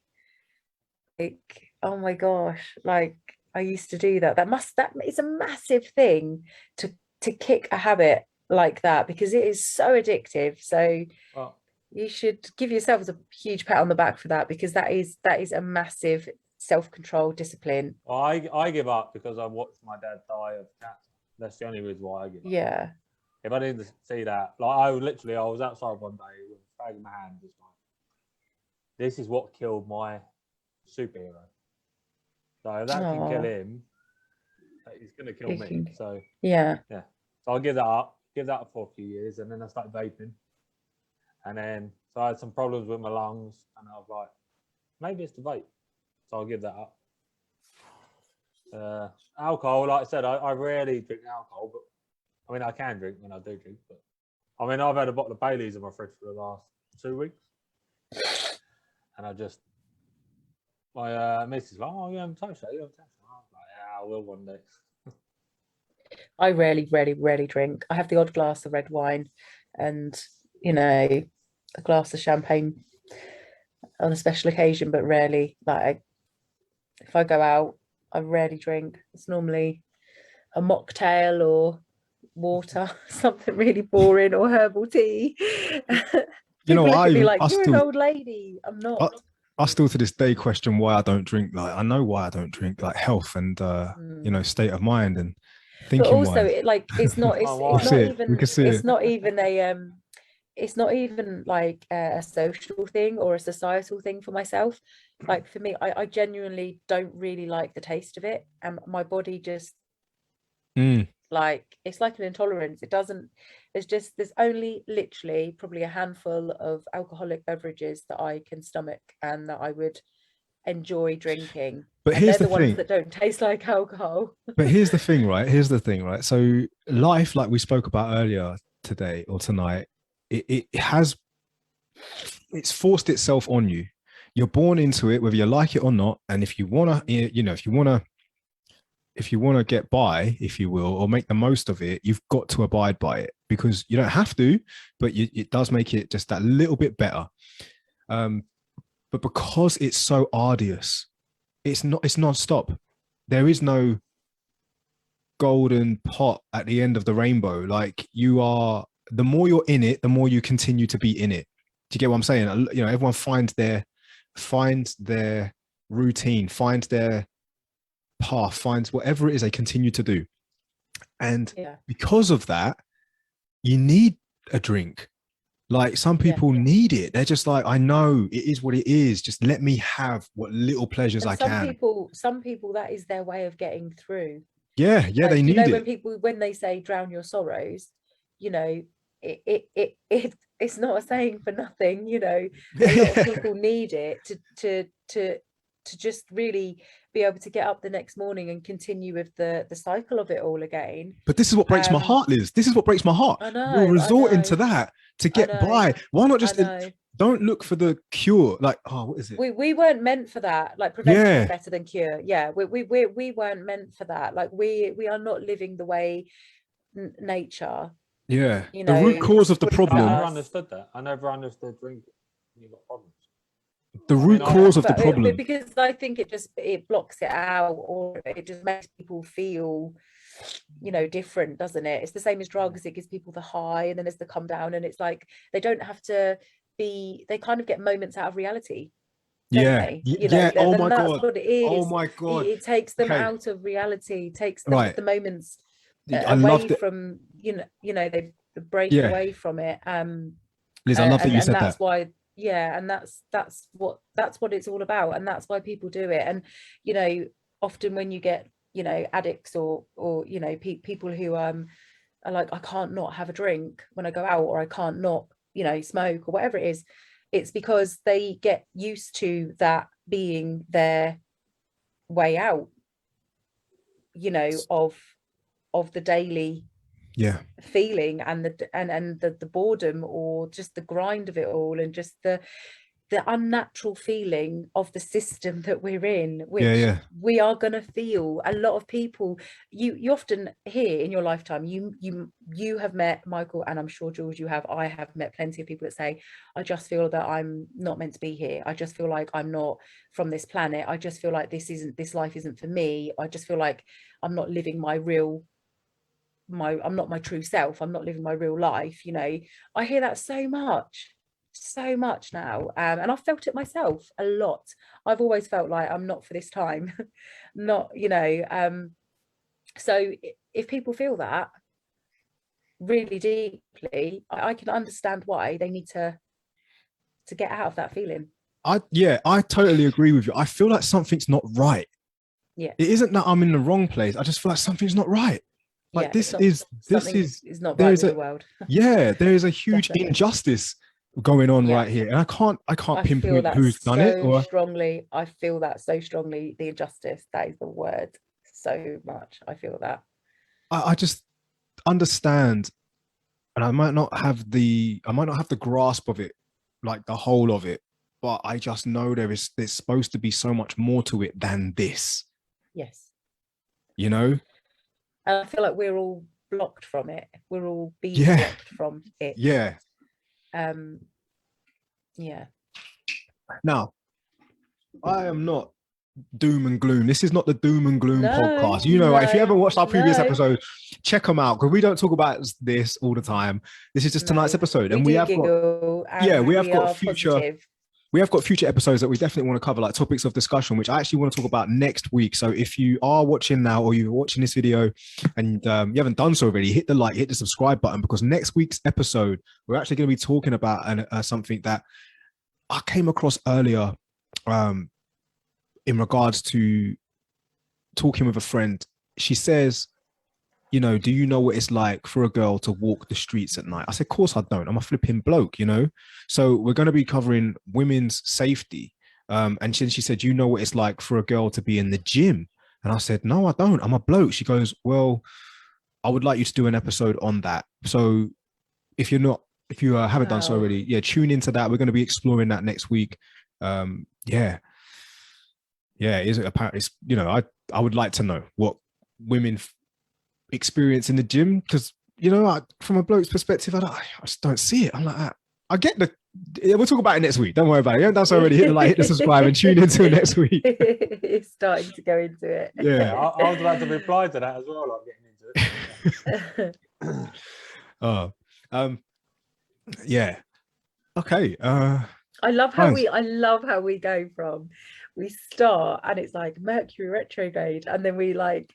like, oh my gosh, like I used to do that? That is a massive thing to kick a habit like that, because it is so addictive. So you should give yourselves a huge pat on the back for that, because that is a massive self-control discipline. Well, I give up because I watched my dad die of cancer. That's the only reason why I give up. Yeah. If I didn't see that, like I was outside one day with a fag in my hand, just like, this is what killed my superhero. So if that can kill him, he's gonna kill me. So yeah. So I'll give that up for a few years, and then I started vaping. And then so I had some problems with my lungs, and I was like, maybe it's the vape. So I'll give that up. Alcohol, like I said, I rarely drink alcohol, but I mean, I can drink when I do drink. But I mean, I've had a bottle of Baileys in my fridge for the last 2 weeks, and I just, my missus like, oh, you haven't touched that, I was like, yeah, I will one day. I rarely drink. I have the odd glass of red wine, and a glass of champagne on a special occasion, but rarely. Like, if I go out, I rarely drink. It's normally a mocktail or water, something really boring, or herbal tea. People look at me like, you're an old lady. I'm not. I still to this day question why I don't drink. Like, I know why I don't drink, like health and state of mind and thinking. But also, it's not even like a social thing or a societal thing for myself. Like, for me, I genuinely don't really like the taste of it, and my body just like, it's like an intolerance. It doesn't, there's only literally probably a handful of alcoholic beverages that I can stomach and that I would enjoy drinking. But here's the thing, ones that don't taste like alcohol. But here's the thing, right? So life, like we spoke about earlier today or tonight, it's forced itself on you. You're born into it, whether you like it or not. And if you want to, if you want to get by, if you will, or make the most of it, you've got to abide by it, because you don't have to, but it does make it just that little bit better. But because it's so arduous, it's non-stop. There is no golden pot at the end of the rainbow. Like, the more you're in it, the more you continue to be in it. Do you get what I'm saying? Everyone finds their routine, finds their path, finds whatever it is they continue to do. And because of that, you need a drink. Like, some people need it. They're just like, I know it is what it is. Just let me have what little pleasures I can. Some people, that is their way of getting through. Yeah, like, they need it. When they say drown your sorrows, it's not a saying for nothing. A lot of people need it to just really be able to get up the next morning and continue with the cycle of it all again. But this is what breaks my heart, Liz. This is what breaks my heart. I know, you're resorting to that to get by. Why not just don't look for the cure? Like, what is it? We weren't meant for that. Like, prevention is better than cure. Yeah, we weren't meant for that. Like, we are not living the way nature. Yeah, the root cause of the problem. I never understood that. I never understood drinking. You got problems. The root cause of the problem. Because I think it blocks it out, or it just makes people feel, different, doesn't it? It's the same as drugs. It gives people the high, and then there's the come down, and it's like they don't have to be. They kind of get moments out of reality. Yeah, oh my god. That's what it is. Oh my god. It takes them out of reality. Takes them the moments away from they break away from it. Liz, I love that you said that. That's why. Yeah, and that's what it's all about, and that's why people do it. And often when you get addicts or people who are like, I can't not have a drink when I go out, or I can't not smoke, or whatever it is, it's because they get used to that being their way out. you know, of the daily feeling and the boredom, or just the grind of it all, and just the unnatural feeling of the system that we're in, which we are going to feel. A lot of people, you often hear in your lifetime, you have met, Michael, and I'm sure Jules I have met plenty of people that say, I just feel that I'm not meant to be here. I just feel like I'm not from this planet. I just feel like this life isn't for me. I just feel like I'm not living I'm not my true self. I'm not living my real life. You know, I hear that so much now, and I've felt it myself a lot. I've always felt like I'm not for this time. Not, you know, so if people feel that really deeply, I can understand why they need to get out of that feeling. I totally agree with you. I feel like something's not right. Yeah, it isn't that I'm in the wrong place. I just feel like something's not right. Like this is not right with the world. Yeah, there is a huge injustice going on right here, and I can't pinpoint who's done it. Or strongly, I feel that so strongly. The injustice, that is the word. So much, I feel that. I just understand, and I might not have the grasp of it, like the whole of it, but I just know there's supposed to be so much more to it than this. Yes. You know. And I feel like we're all blocked from it. We're all being blocked from it. Yeah. Yeah. Now, I am not doom and gloom. This is not the doom and gloom podcast. You know, if you haven't watched our previous episode, check them out, because we don't talk about this all the time. This is just tonight's episode, and we have got future episodes that we definitely want to cover, like topics of discussion, which I actually want to talk about next week. So if you are watching now, or you're watching this video and you haven't done so already, hit the subscribe button, because next week's episode, we're actually going to be talking about something that I came across earlier in regards to talking with a friend. She says, you know, do you know what it's like for a girl to walk the streets at night? I said, of course I don't. I'm a flipping bloke, you know? So we're going to be covering women's safety. And she said, you know what it's like for a girl to be in the gym? And I said, no, I don't. I'm a bloke. She goes, well, I would like you to do an episode on that. So if you haven't done so already, tune into that. We're going to be exploring that next week. It's, you know, I would like to know what women experience in the gym, because, you know, from a bloke's perspective, I just don't see it. I'm like, I get we'll talk about it next week. Don't worry about it. You haven't done so already. Hit the like, hit the subscribe, and tune into it next week. It's starting to go into it. Yeah, I was about to reply to that as well, like getting into it. Yeah. Okay. I love how we go from, we start and it's like Mercury retrograde, and then we like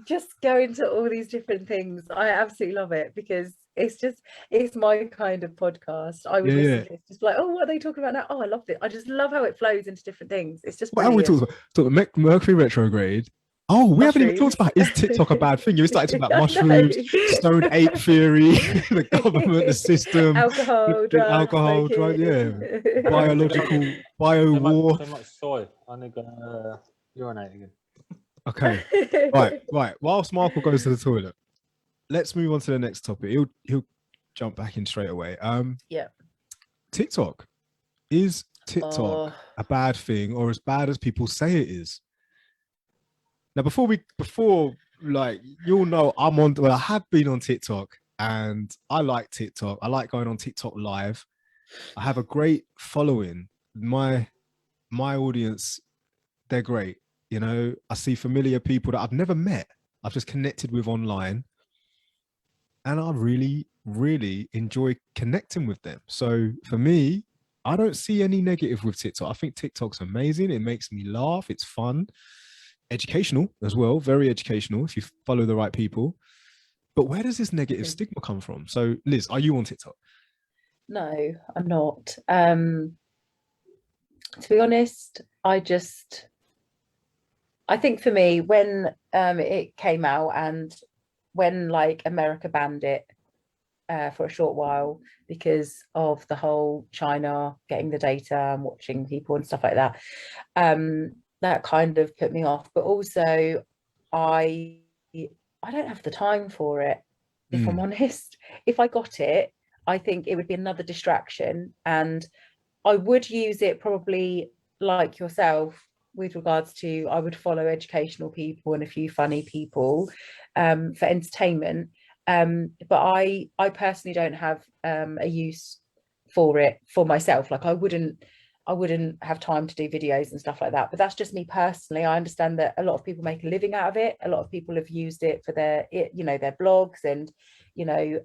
just go into all these different things. I absolutely love it, because it's my kind of podcast. I would listen to it, just like, oh, what are they talking about now? Oh, I love it. I just love how it flows into different things. It's just brilliant. What are we talking about? Mercury retrograde. Oh, we haven't even talked about, is TikTok a bad thing? You started talking about mushrooms, stoned ape theory, the government, the system, alcohol, drugs, biological, bio-war. So much soy. I'm gonna urinate again. Okay, right. Whilst Michael goes to the toilet, let's move on to the next topic. He'll jump back in straight away. TikTok. Is TikTok a bad thing, or as bad as people say it is? Now, before like, you'll know, I have been on TikTok, and I like TikTok. I like going on TikTok live. I have a great following. My audience, they're great. You know, I see familiar people that I've never met. I've just connected with online, and I really, really enjoy connecting with them. So for me, I don't see any negative with TikTok. I think TikTok's amazing. It makes me laugh. It's fun. Educational as well, very educational if you follow the right people. But where does this negative stigma come from? So Liz, are you on TikTok? No, I'm not. To be honest, I think for me, when it came out, and when like America banned it for a short while because of the whole China getting the data and watching people and stuff like that, that kind of put me off. But also, I don't have the time for it, if I'm honest. If I got it, I think it would be another distraction, and I would use it probably like yourself with regards to, I would follow educational people and a few funny people for entertainment. But I personally don't have a use for it for myself. Like I wouldn't have time to do videos and stuff like that. But that's just me personally. I understand that a lot of people make a living out of it. A lot of people have used it for their, you know, their blogs and, you know,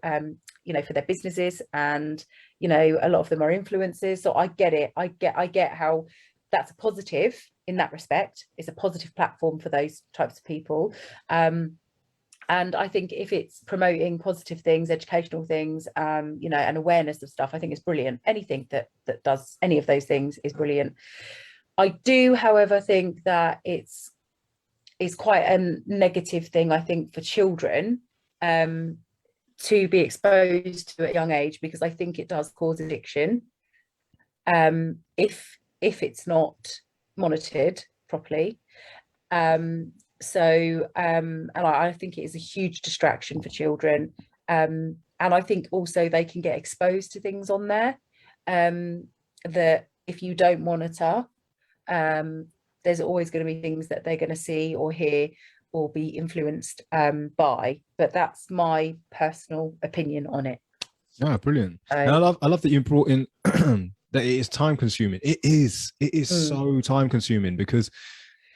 for their businesses, and, you know, a lot of them are influencers. So I get it. I get how that's a positive in that respect. It's a positive platform for those types of people. And I think if it's promoting positive things, educational things, you know, and awareness of stuff, I think it's brilliant. Anything that does any of those things is brilliant. I do, however, think that it's quite a negative thing, I think, for children to be exposed to at a young age, because I think it does cause addiction if it's not monitored properly. So and I think it is a huge distraction for children, and I think also they can get exposed to things on there that if you don't monitor, there's always going to be things that they're going to see or hear or be influenced by. But that's my personal opinion on it. Yeah, brilliant. And I love that you brought in that it is time consuming. It is so time consuming, because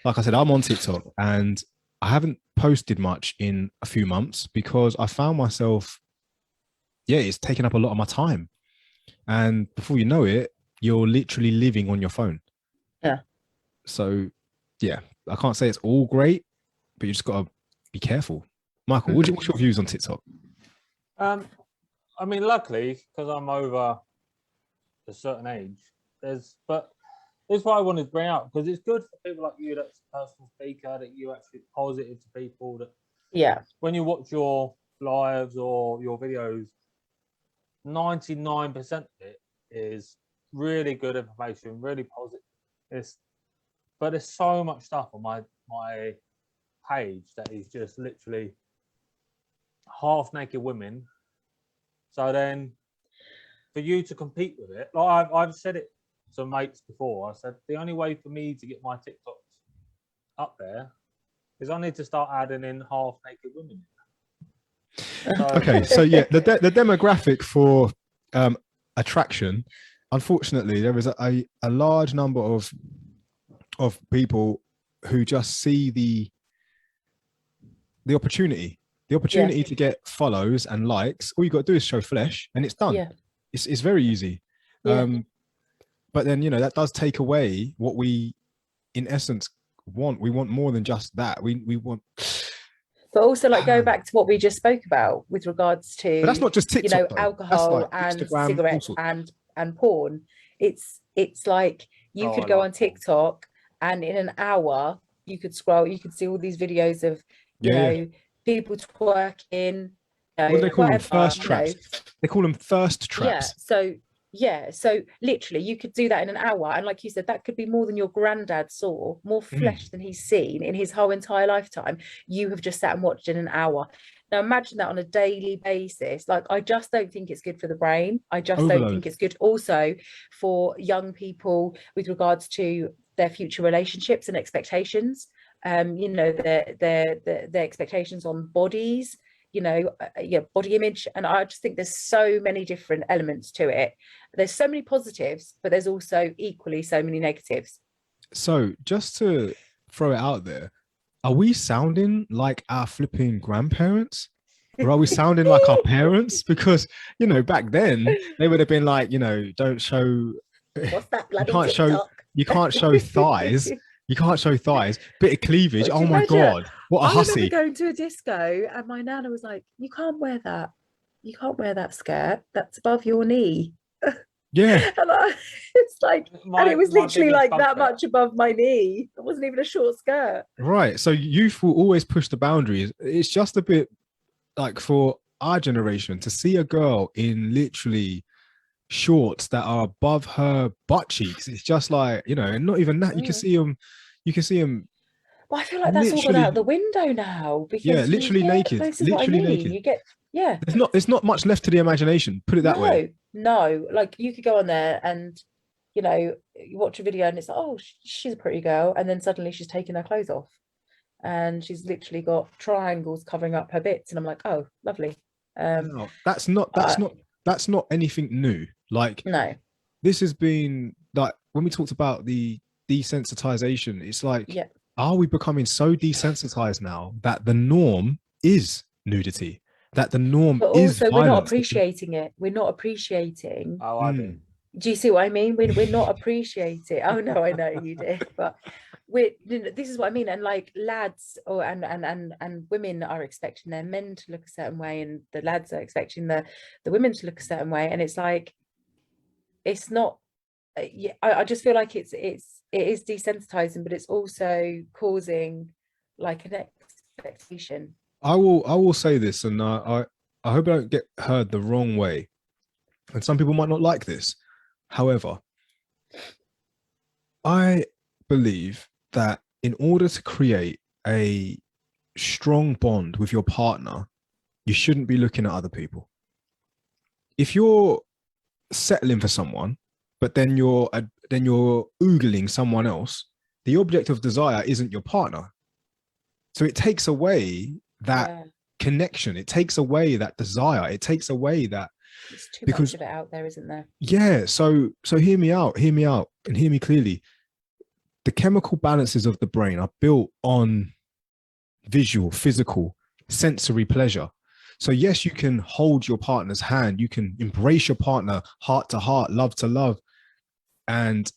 like I said, I'm on TikTok and I haven't posted much in a few months because I found myself, it's taking up a lot of my time. And before you know it, you're literally living on your phone. Yeah. So, yeah, I can't say it's all great, but you just got to be careful. Michael, what's your views on TikTok? I mean, luckily, because I'm over a certain age, but this is what I wanted to bring out, because it's good for people like you, that's a personal speaker, that you actually positive to people, that when you watch your lives or your videos, 99% of it is really good information, really positive. But there's so much stuff on my page that is just literally half naked women. So then for you to compete with it, like I've said it to mates before, I said the only way for me to get my TikToks up there is I need to start adding in half naked women. Okay, so yeah, the demographic for attraction, unfortunately, there is a large number of people who just see the opportunity to get follows and likes. All you got to do is show flesh and it's done. Yeah. It's very easy. Yeah. But then, you know, that does take away what we in essence want. We want more than just that. We want, but also, like, go back to what we just spoke about with regards to, but that's not just TikTok, you know, alcohol like and Instagram, cigarettes and porn. It's like you could go on TikTok and in an hour you could scroll, you could see all these videos of, you know, people twerking. What do they call them? Thirst traps. They call them thirst traps. So literally you could do that in an hour, and like you said, that could be more than your granddad saw, more flesh than he's seen in his whole entire lifetime. You have just sat and watched in an hour. Now imagine that on a daily basis. Like, I just don't think it's good for the brain. I just don't think it's good also for young people with regards to their future relationships and expectations. You know, their expectations on bodies, you know, body image. And I just think there's so many different elements to it. There's so many positives, but there's also equally so many negatives. So just to throw it out there, are we sounding like our flipping grandparents? Or are we sounding like our parents? Because, you know, back then they would have been like, you know, don't show, what's that bloody you can't show thighs. You can't show thighs, bit of cleavage. Oh my God, what a hussy. I remember going to a disco and my nana was like, you can't wear that. You can't wear that skirt. That's above your knee. Yeah. And it's like, and it was literally like that much above my knee. It wasn't even a short skirt. Right. So youth will always push the boundaries. It's just a bit like for our generation to see a girl in literally shorts that are above her butt cheeks. It's just like, you know, and not even that. You can see them But I feel like that's all gone out the window now, because literally naked. this is literally what I mean. Naked. You get There's not much left to the imagination. Put it that way. No, like you could go on there and you watch a video and it's like, oh, she's a pretty girl, and then suddenly she's taking her clothes off, and she's literally got triangles covering up her bits, and I'm like, oh, lovely. No, that's not anything new. Like, no, this has been like when we talked about the desensitization. It's like, are we becoming so desensitized now that the norm is nudity? That the norm is violence? We're not appreciating it. We're not appreciating. Oh, I do. Do you see what I mean? We're not appreciating. Oh no, I know you do, but this is what I mean. And like lads and women are expecting their men to look a certain way, and the lads are expecting the women to look a certain way, and it's like, it's not. I just feel like it is desensitizing, but it's also causing like an expectation. I will say this, and I hope I don't get heard the wrong way, and some people might not like this. However, I believe that in order to create a strong bond with your partner, you shouldn't be looking at other people. If you're settling for someone, but then you're oogling someone else, the object of desire isn't your partner. So it takes away that connection. It takes away that desire. It takes away that. It's too much of it out there, isn't there? Yeah. So hear me out, and hear me clearly. The chemical balances of the brain are built on visual, physical, sensory pleasure. So yes, you can hold your partner's hand, you can embrace your partner heart to heart, love to love, and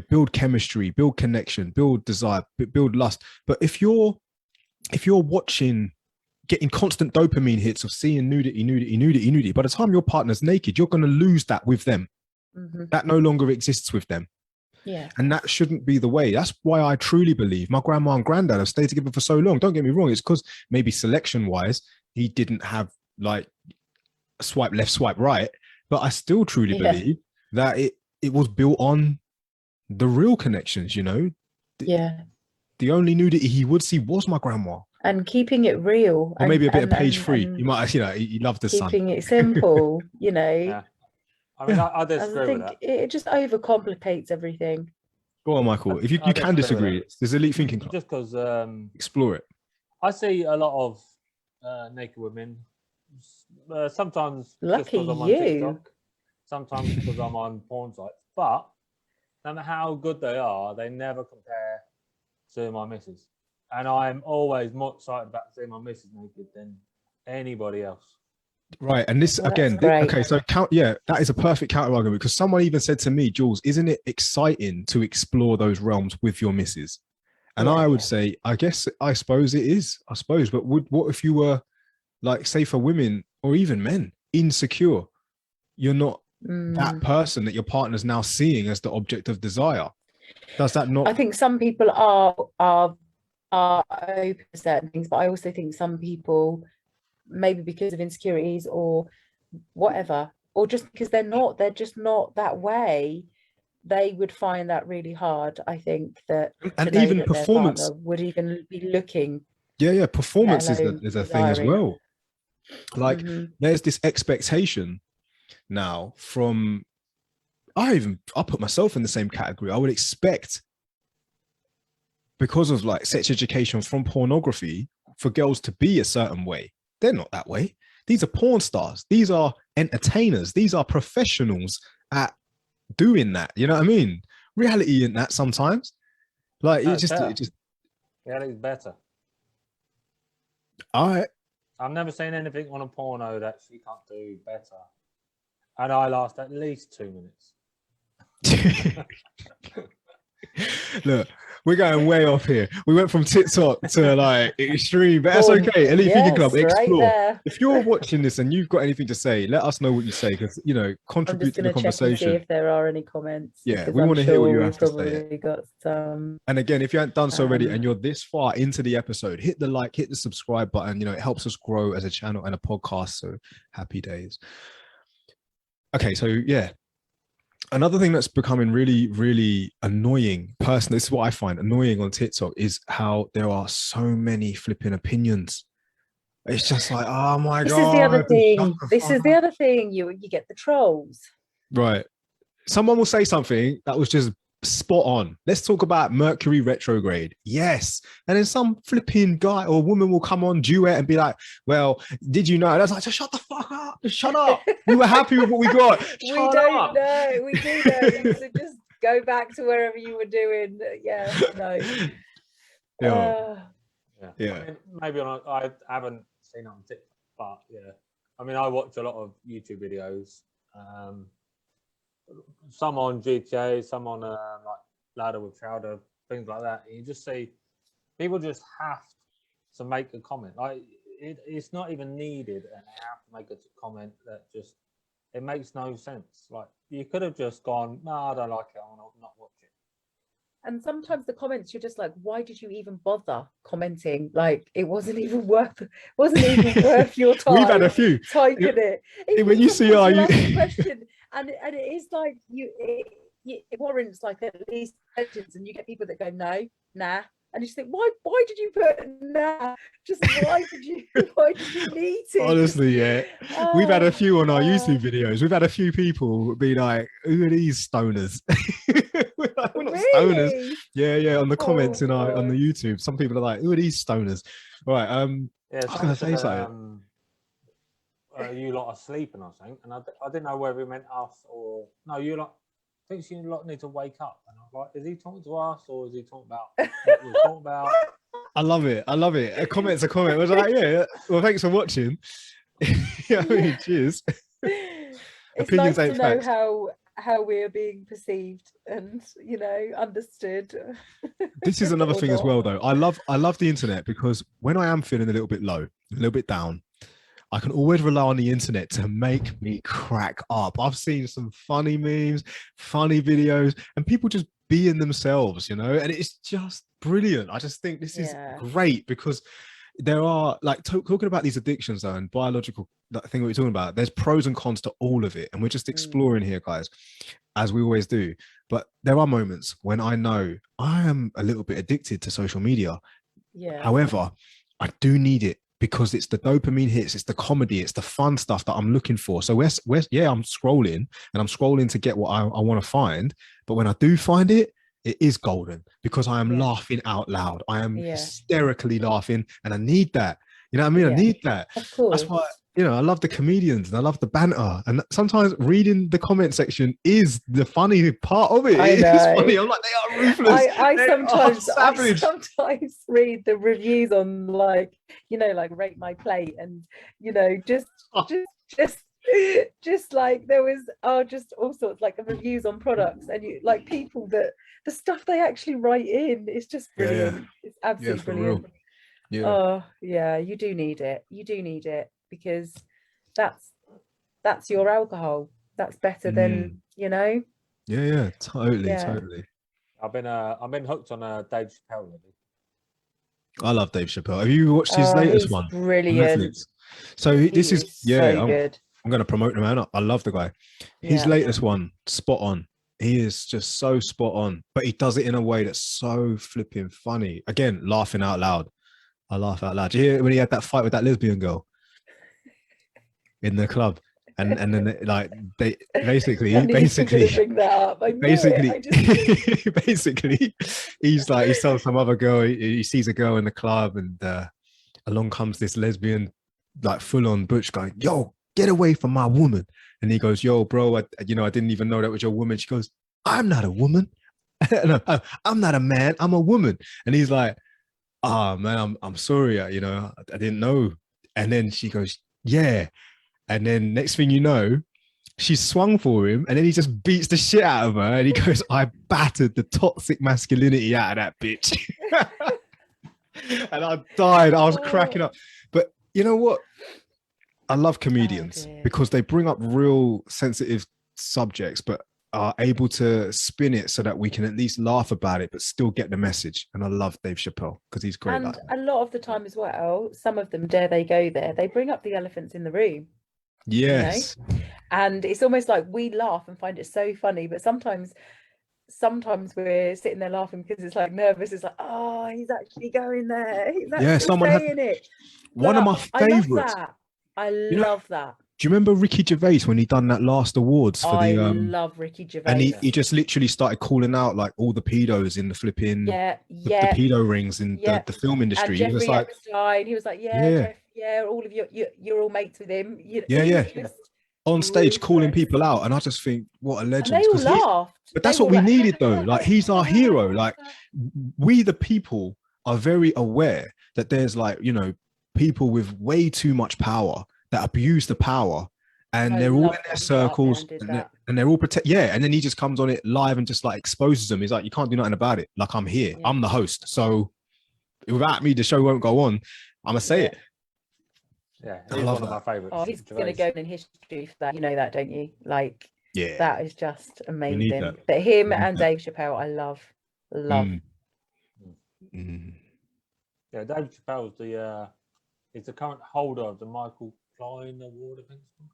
build chemistry, build connection, build desire, build lust. But if you're getting constant dopamine hits of seeing nudity, by the time your partner's naked, you're going to lose that with them. That no longer exists with them. Yeah. And that shouldn't be the way. That's why I truly believe my grandma and granddad have stayed together for so long. Don't get me wrong. It's because maybe selection wise, he didn't have like swipe left, swipe right. But I still truly believe that it was built on the real connections, The only nudity he would see was my grandma. And keeping it real. Or maybe a bit of page 3. You might, he loved the sun. Keeping it simple, Yeah. I mean, I disagree with that. It just overcomplicates everything. Go on, Michael. If you can disagree, there's elite thinking club. Just because explore it. I see a lot of naked women. Sometimes lucky just I'm on you. TikTok, sometimes because I'm on porn sites. But no matter how good they are, they never compare to my missus. And I'm always more excited about seeing my missus naked than anybody else. Right, and this again, okay, so that is a perfect counter argument, because someone even said to me, Jules, isn't it exciting to explore those realms with your missus? And I would say, I suppose it is, but what if you were, like, say for women or even men, insecure? You're not that person that your partner's now seeing as the object of desire. Does that not? I think some people are open to certain things, but I also think some people, maybe because of insecurities or whatever, or just because they're just not that way, they would find that really hard. I think that, and even that performance would even be looking. Performance is a thing as well. Like there's this expectation now from, I'll put myself in the same category. I would expect, because of like sex education from pornography, for girls to be a certain way. They're not that way. These are porn stars. These are entertainers. These are professionals at doing that. You know what I mean? Reality in that sometimes. Like it just reality is better. I've never seen anything on a porno that she can't do better. And I last at least 2 minutes. Look, we're going way off here. We went from TikTok to like extreme, but that's okay. Elite Thinking Club, explore. Right, if you're watching this and you've got anything to say, let us know what you say, because contribute to the conversation. Check and see if there are any comments. Yeah, we want to hear what you have to say. Got some. And again, if you haven't done so already and you're this far into the episode, hit the like, hit the subscribe button. It helps us grow as a channel and a podcast. So happy days. Okay, so Another thing that's becoming really, really annoying, personally, this is what I find annoying on TikTok, is how there are so many flipping opinions. It's just like, oh my This is the other God. thing. This is the other thing. You get the trolls. Right. Someone will say something that was just spot on. Let's talk about Mercury Retrograde. Yes. And then some flipping guy or woman will come on duet and be like, well, did you know? And I was like, just shut the fuck up. Just shut up. We were happy with what we got. We don't know. We do know. So just go back to wherever you were doing. Yeah, no. Yeah. I mean, maybe I haven't seen it on TikTok, but yeah. I mean, I watch a lot of YouTube videos. Some on GTA, some on like Ladder with Chowder, things like that. And you just see people just have to make a comment. Like it's not even needed, and they have to make a comment that just it makes no sense. Like you could have just gone, no, I don't like it. I want to not watch it. And sometimes the comments, you're just like, why did you even bother commenting? Like it wasn't even worth your time. We've had a few typing it. When you see our question, and it is like it warrants like at least questions, and you get people that go no, nah, and you just think, why did you put nah? Just why did you need to? Honestly, yeah. We've had a few on our YouTube videos. We've had a few people be like, who are these stoners? We're not stoners. Yeah, on the comments on the YouTube. Some people are like, who are these stoners? Right. I was gonna say something. You lot are sleeping or something, and I didn't know whether he meant us or no. You lot thinks you lot need to wake up, and I was like, is he talking to us or is he talking about what we're talking about? I love it. A comment's a comment. I was like, yeah. Well, thanks for watching. Yeah, I mean, cheers. It's nice to know how we're being perceived and understood. This is another thing as well, though. I love the internet, because when I am feeling a little bit low, a little bit down, I can always rely on the internet to make me crack up. I've seen some funny memes, funny videos, and people just being themselves, and it's just brilliant. I just think this is great, because there are like talking about these addictions though, and biological thing that we're talking about. There's pros and cons to all of it, and we're just exploring here, guys, as we always do. But there are moments when I know I am a little bit addicted to social media. Yeah. However, I do need it, because it's the dopamine hits, it's the comedy, it's the fun stuff that I'm looking for. So I'm scrolling, and I'm scrolling to get what I want to find. But when I do find it, it is golden, because I am laughing out loud. I am hysterically laughing, and I need that. You know what I mean? I need that. Of course. That's why, I love the comedians and I love the banter. And sometimes reading the comment section is the funny part of it. It is funny. I'm like, they are ruthless. I sometimes read the reviews on like Rate My Plate, and just like there was just all sorts like reviews on products, and you like people that the stuff they actually write in is just brilliant. It's absolutely brilliant. You do need it, because that's your alcohol. That's better than totally. I've been hooked on Dave Chapelle. I love Dave Chapelle. Have you watched his latest one? Brilliant. So this is so good. I'm going to promote him, man. I love the guy. His latest one, spot on. He is just so spot on, but he does it in a way that's so flipping funny. Again, laughing out loud. I laugh out loud. Did you hear when he had that fight with that lesbian girl in the club? And then like they basically he's like, he saw some other girl, he sees a girl in the club, and along comes this lesbian, like full-on butch guy. Yo, get away from my woman. And he goes, yo, bro, I didn't even know that was your woman. She goes, I'm not a woman. No, I'm not a man, I'm a woman. And he's like, oh man, I'm sorry, I didn't know. And then she goes, yeah. And then next thing you know, she swung for him, and then he just beats the shit out of her, and he goes, I battered the toxic masculinity out of that bitch. And I died. I was cracking up. But you know what? I love comedians because they bring up real sensitive subjects, but are able to spin it so that we can at least laugh about it, but still get the message. And I love Dave Chapelle because he's great. And a lot of the time as well, some of them, dare they go there, they bring up the elephants in the room. Yes. And it's almost like we laugh and find it so funny, but sometimes we're sitting there laughing because it's like nervous. It's like, oh, he's actually going there. He's actually saying it. One of my favorites. I love that. Do you remember Ricky Gervais when he done that last awards for the? I love Ricky Gervais, and he just literally started calling out like all the pedos in the flipping the pedo rings in the film industry. And Jeffrey Epstein, he was like, Jeff, all of you're all mates with him. On stage calling people out, and I just think, what a legend. And they all laughed. But that's what we needed though. Like, he's our hero. Like, we the people are very aware that there's like, people with way too much power that abuse the power, and they're all in their circles and they're all and then he just comes on it live and just like exposes them. He's like, you can't do nothing about it. Like, I'm here, I'm the host, so without me the show won't go on. I'm gonna say it. He's one of my favorites. Oh, he's gonna go in history for that. You know that, don't you? Like, that is just amazing. But him and Dave Chapelle, I love. Yeah, Dave Chappelle's he's the current holder of the Michael Klein Award, I think it's called.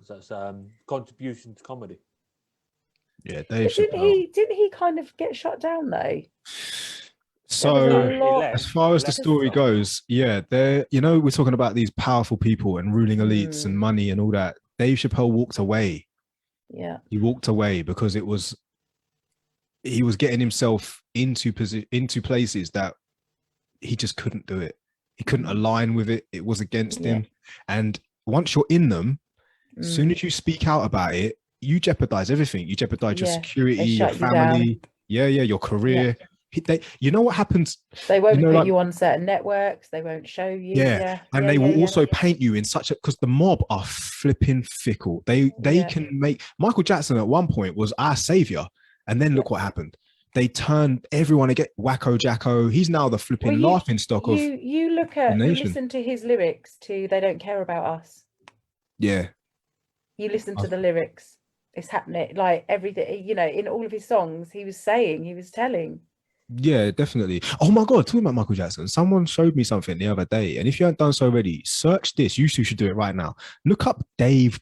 So that's contribution to comedy. Yeah, Dave Chappelle. Didn't he kind of get shut down though? So as far as the story goes, we're talking about these powerful people and ruling elites and money and all that. Dave Chappelle walked away. Yeah, he walked away because he was getting himself into places that he just couldn't do it. He couldn't align with it. It was against him. And once you're in them, as soon as you speak out about it, you jeopardize everything. You jeopardize your security, your family, your career. You know what happens? They won't put you on certain networks. They won't show you. And they will also paint you in such a, because the mob are flipping fickle. They can make, Michael Jackson at one point was our savior, and then look what happened. They turned everyone against Wacko Jacko. He's now the flipping laughing stock of you look at you listen to his lyrics to "They Don't Care About Us." Yeah, you listen to the lyrics. It's happening, like everything. In all of his songs, he was telling. Yeah, definitely. Oh my God, talking about Michael Jackson, someone showed me something the other day, and if you haven't done so already, search this. You two should do it right now. Look up Dave,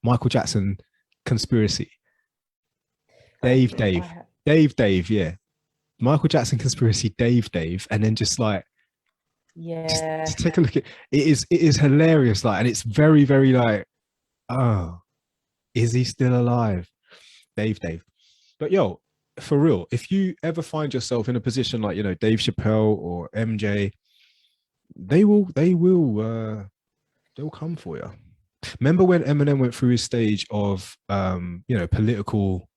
Michael Jackson conspiracy. Dave, yeah. Michael Jackson conspiracy, Dave, and then just like, just take a look at it. Is hilarious, like, and it's very, very like, oh, is he still alive? Dave. But yo, for real, if you ever find yourself in a position like, Dave Chappelle or MJ, they'll come for you. Remember when Eminem went through his stage of political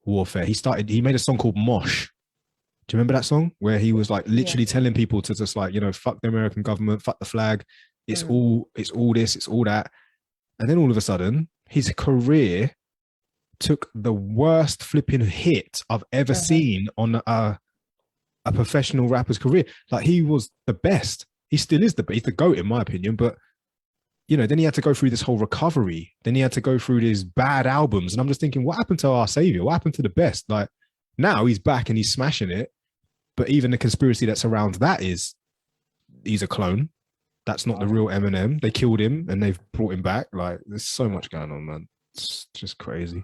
warfare? He made a song called Mosh. Do you remember that song where he was like literally telling people to just like, fuck the American government, fuck the flag, it's all this, it's all that. And then all of a sudden his career took the worst flipping hit I've ever seen on a professional rapper's career. Like, he was the best. He still is he's the GOAT in my opinion, but then he had to go through this whole recovery. Then he had to go through these bad albums. And I'm just thinking, what happened to our savior? What happened to the best? Like, now he's back and he's smashing it. But even the conspiracy that surrounds that is he's a clone. That's not the real Eminem. They killed him and they've brought him back. Like, there's so much going on, man. It's just crazy.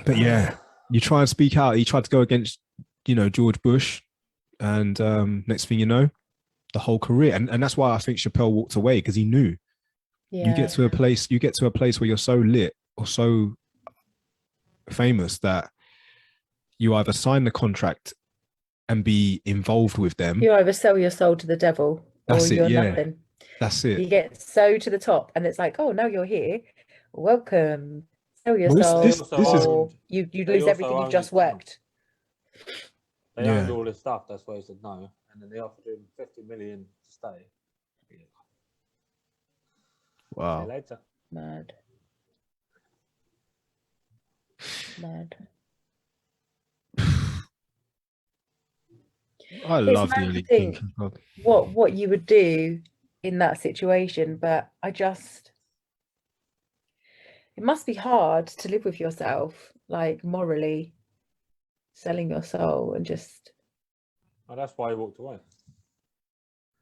But yeah, you try and speak out. He tried to go against, George Bush. And next thing you know, the whole career. And that's why I think Chappelle walked away, because he knew. You get to a place where you're so lit or so famous that you either sign the contract and be involved with them. You either sell your soul to the devil or you're nothing. That's it. You get so to the top and it's like, oh, now you're here. Welcome. Sell your soul. This is, you lose everything you've just worked. They owned all this stuff. That's why he said no. And then they offered him 50 million to stay. Wow. See you later. Mad. I love the elite thinking. What you would do in that situation, but it must be hard to live with yourself, like morally selling your soul and just. Well, that's why he walked away.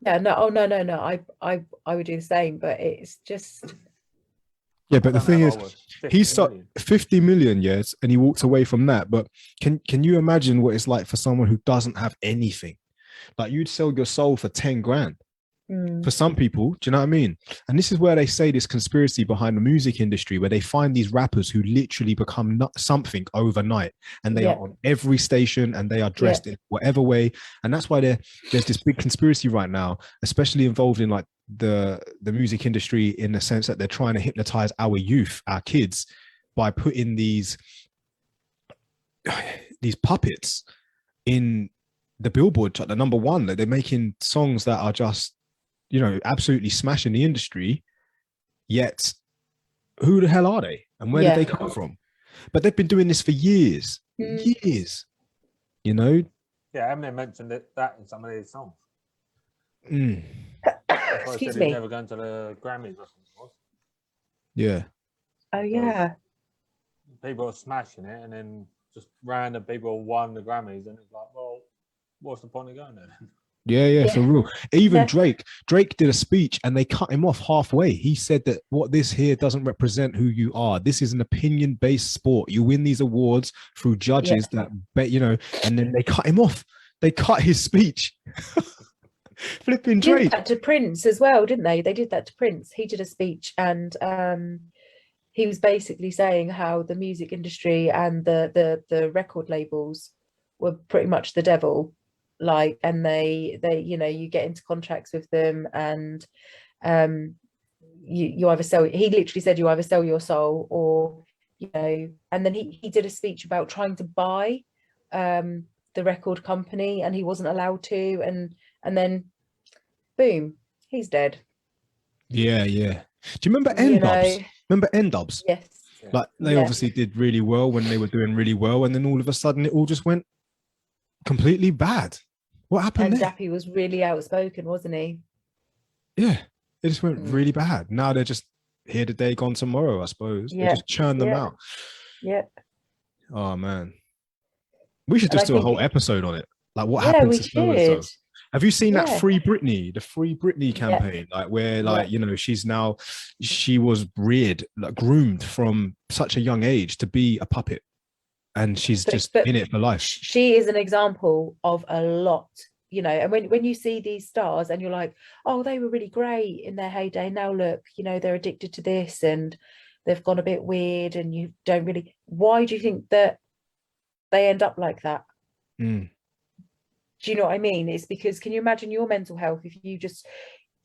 Yeah, no, oh no. I would do the same, but it's just Yeah, but the thing is, 50 he's million. 50 million, yes, and he walked away from that. But can you imagine what it's like for someone who doesn't have anything? Like, you'd sell your soul for 10 grand. For some people, do you know what I mean? And this is where they say this conspiracy behind the music industry, where they find these rappers who literally become something overnight, and they are on every station, and they are dressed in whatever way. And that's why there's this big conspiracy right now, especially involved in like the music industry, in the sense that they're trying to hypnotize our youth, our kids, by putting these puppets in the Billboard chart, the number one. That they're making songs that are just, you know, absolutely smashing the industry. Yet, who the hell are they, and where did they come from? But they've been doing this for years, years. You know. Yeah, Eminem mentioned that in some of his songs. Excuse me. Never going to the Grammys or something. Yeah. Oh yeah. People are smashing it, and then just random people won the Grammys, and it's like, well, what's the point of going there? Yeah, for real. Even Drake did a speech, and they cut him off halfway. He said that what this here doesn't represent who you are. This is an opinion-based sport. You win these awards through judges that bet, you know, and then they cut him off. They cut his speech. Flipping Drake. They did that to Prince as well, didn't they? They did that to Prince. He did a speech, and he was basically saying how the music industry and the record labels were pretty much the devil. Like, and they you know, you get into contracts with them, and you either sell, he literally said, you either sell your soul, or, you know. And then he did a speech about trying to buy the record company, and he wasn't allowed to, and then boom, he's dead. Yeah. Do you remember N-Dubs? Remember N-Dubs? Yes. Like, they obviously did really well when they were doing really well, and then all of a sudden it all just went completely bad. What happened and there? Dappy was really outspoken, wasn't he? Yeah, it just went really bad. Now they're just here today, gone tomorrow, I suppose. They just churn them out. Yeah. Oh man, we should just do a whole episode on it. Like, what happens to so and so. Have you seen that Free Britney, the Free Britney campaign? Like, where, like, you know, she was reared, like, groomed from such a young age to be a puppet. And she's just in it for life. She is an example of a lot, you know. And when you see these stars and you're like, oh, they were really great in their heyday, now look, you know, they're addicted to this and they've gone a bit weird, and you don't really, why do you think that they end up like that? Do you know what I mean? It's because, can you imagine your mental health if you just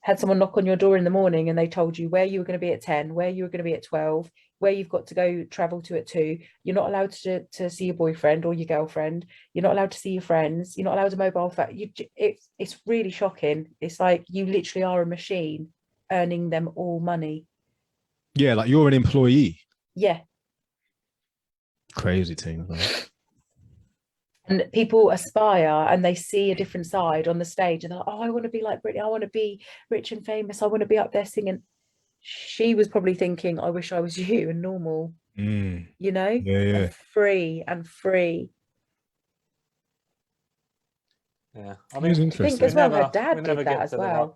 had someone knock on your door in the morning and they told you where you were going to be at 10, where you were going to be at 12, where you've got to go travel to at 2. You're not allowed to see your boyfriend or your girlfriend. You're not allowed to see your friends. You're not allowed a mobile phone. It's really shocking. It's like you literally are a machine earning them all money. Yeah, like you're an employee. Yeah. Crazy thing, man. And people aspire and they see a different side on the stage, and they're like, oh, I want to be like Britney. I want to be rich and famous. I want to be up there singing. She was probably thinking, I wish I was you and normal, you know? Yeah. And free. Yeah. I mean, I think as well, her dad did that as well.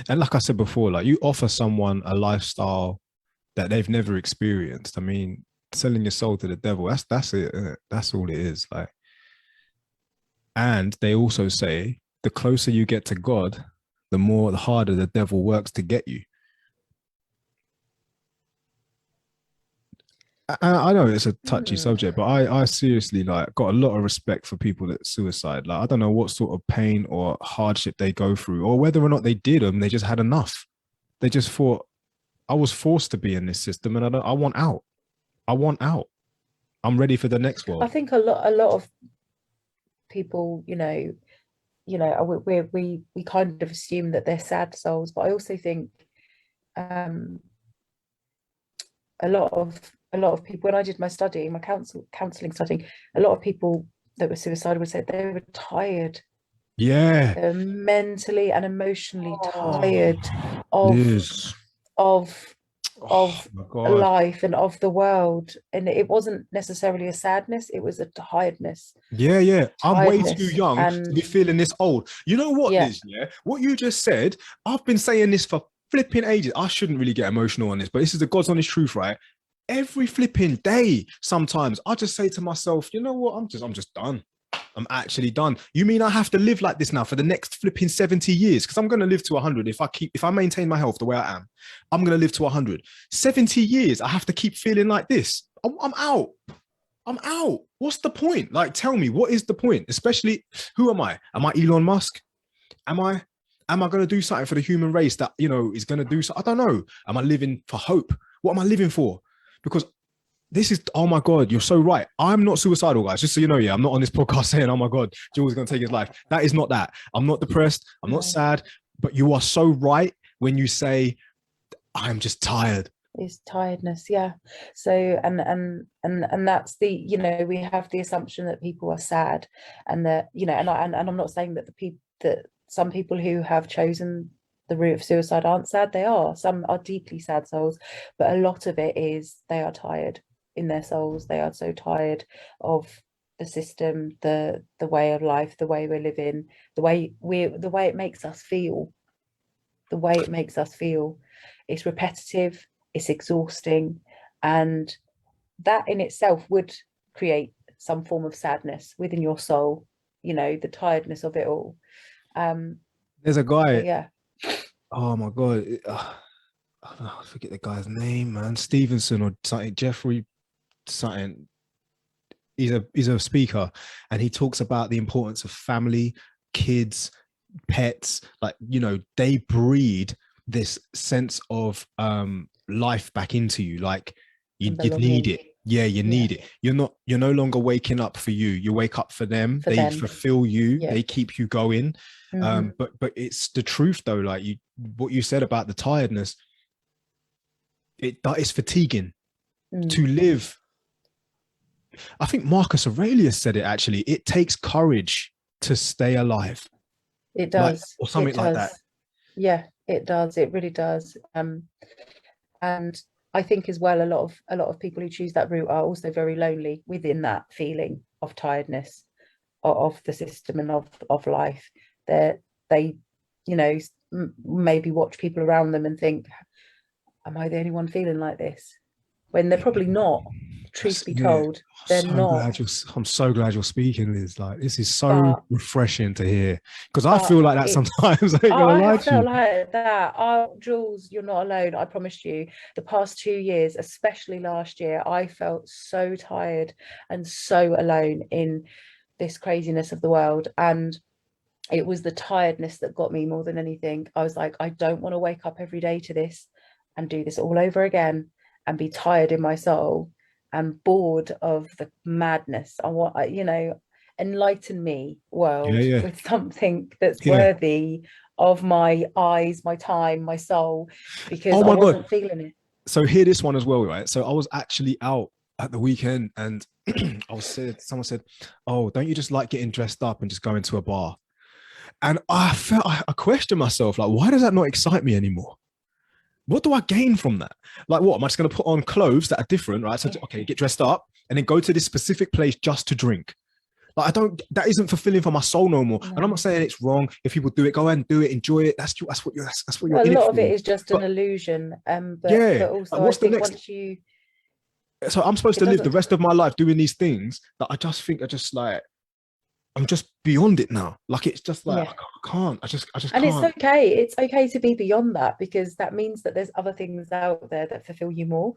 And like I said before, like, you offer someone a lifestyle that they've never experienced. I mean, selling your soul to the devil, that's it, isn't it? That's all it is. Like, and they also say the closer you get to God, the harder the devil works to get you. I know it's a touchy subject, but I seriously, like, got a lot of respect for people that suicide. Like, I don't know what sort of pain or hardship they go through, or whether or not they did them, they just had enough. They just thought, I was forced to be in this system, and I want out. I want out. I'm ready for the next world. I think a lot of people, you know, we kind of assume that they're sad souls, but I also think a lot of people, when I did my study, my counselling study, a lot of people that were suicidal would say they were tired. Yeah. They're mentally and emotionally tired of of life and of the world. And it wasn't necessarily a sadness, it was a tiredness. I'm way too young to be feeling this old. You know what, Liz? What you just said, I've been saying this for flipping ages. I shouldn't really get emotional on this, but this is the God's honest truth, right? Every flipping day, sometimes I just say to myself, you know what, I'm just done. I'm actually done. You mean I have to live like this now for the next flipping 70 years? Because I'm going to live to 100. If I maintain my health the way I am, I'm going to live to 100. 70 years, I have to keep feeling like this. I'm out. I'm out. What's the point? Like, tell me, what is the point? Especially, who am I? Am I Elon Musk? Am I going to do something for the human race that, you know, is going to do something? I don't know. Am I living for hope? What am I living for? Because this is, oh my God, you're so right. I'm not suicidal, guys. Just so you know, I'm not on this podcast saying, oh my God, Jules is going to take his life. That is not that. I'm not depressed. I'm not sad. But you are so right when you say, I'm just tired. It's tiredness, yeah. So and that's the, you know, we have the assumption that people are sad, and that, you know, and I'm not saying that that some people who have chosen the route of suicide aren't sad. They are. Some are deeply sad souls, but a lot of it is they are tired in their souls. They are so tired of the system, the way of life, the way we're living, the way it makes us feel. The way it makes us feel. It's repetitive, it's exhausting, and that in itself would create some form of sadness within your soul, you know, the tiredness of it all. There's a guy, oh my God, I forget the guy's name, man. Stevenson or something, Jeffrey something. He's a speaker, and he talks about the importance of family, kids, pets. Like, you know, they breed this sense of life back into you. Like you need it. You need it. You're no longer waking up for you. You wake up for them. They fulfill you. They keep you going. But it's the truth though. Like what you said about the tiredness, that is fatiguing to live. I think Marcus Aurelius said it actually. It takes courage to stay alive. It does. Like, or something like that. Yeah, it does. It really does. And I think as well, a lot of people who choose that route are also very lonely within that feeling of tiredness of the system and of life. They, you know, maybe watch people around them and think, am I the only one feeling like this? When they're probably not. Truth be told, they're not. I'm so glad you're speaking, Liz. Like, this is so refreshing to hear, because I feel like that sometimes. I felt like that. Oh, Jules, you're not alone. I promise you. The past 2 years, especially last year, I felt so tired and so alone in this craziness of the world. And it was the tiredness that got me more than anything. I was like, I don't want to wake up every day to this and do this all over again and be tired in my soul and bored of the madness. I want, you know, enlighten me, world, with something that's worthy of my eyes, my time, my soul, because I wasn't feeling it. So hear this one as well, right? So I was actually out at the weekend, and someone said, oh, don't you just like getting dressed up and just going to a bar? And I questioned myself, like, why does that not excite me anymore? What do I gain from that? Like, what am I just going to put on clothes that are different, right? So, okay, get dressed up and then go to this specific place just to drink. Like, that isn't fulfilling for my soul no more. And I'm not saying it's wrong. If people do it, go ahead and do it, enjoy it. That's what you're in it for. A lot of it is just an illusion. But also, what's the next? So I'm supposed to live the rest of my life doing these things that I just think are just like, I'm just beyond it now. Like, it's just like, I can't. I just and can't. It's okay. It's okay to be beyond that, because that means that there's other things out there that fulfill you more.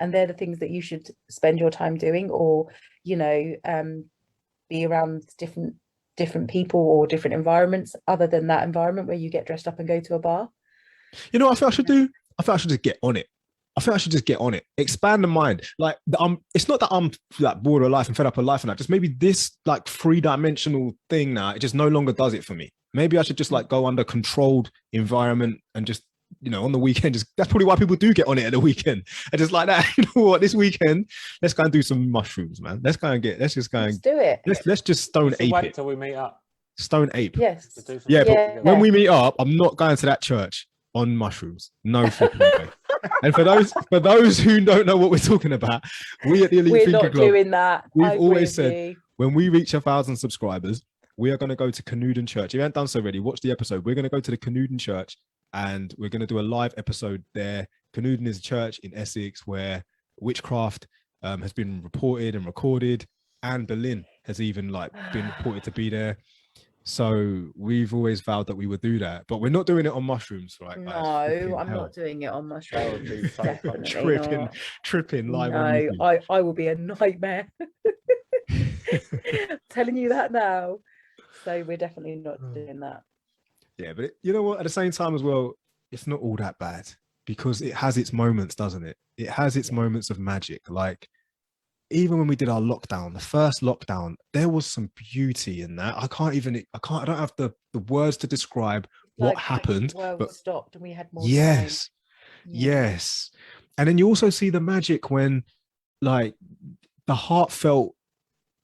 And they're the things that you should spend your time doing, or, you know, be around different people or different environments other than that environment where you get dressed up and go to a bar. You know what I feel I should do? I feel I should just get on it. Expand the mind. Like, it's not that I'm like bored of life and fed up of life and that. Just maybe this like 3-dimensional thing now, it just no longer does it for me. Maybe I should just like go under controlled environment and just, you know, on the weekend, that's probably why people do get on it at the weekend. And just like that, you know what, this weekend, let's go and do some mushrooms, man. Let's do it. Let's just stone ape wait it. till we meet up. Stone ape. Yes. But when we meet up, I'm not going to that church on mushrooms. No flipping way. And for those who don't know what we're talking about, we at the Elite Thinking Club, doing that. We've always said when we reach 1,000 subscribers, we are going to go to Canuden Church. If you haven't done so already, watch the episode. We're going to go to the Canuden Church and we're going to do a live episode there. Canuden is a church in Essex where witchcraft has been reported and recorded, and Berlin has even been reported to be there. So we've always vowed that we would do that, but we're not doing it on mushrooms, right? No, I'm not doing it on mushrooms. tripping live. No, I will be a nightmare. Telling you that now. So we're definitely not doing that. Yeah, but you know what? At the same time as well, it's not all that bad because it has its moments, doesn't it? It has its moments of magic. Like even when we did our lockdown, the first lockdown, there was some beauty in that. I don't have the words to describe what happened. But stopped and we had more time. Yeah. Yes. And then you also see the magic when the heartfelt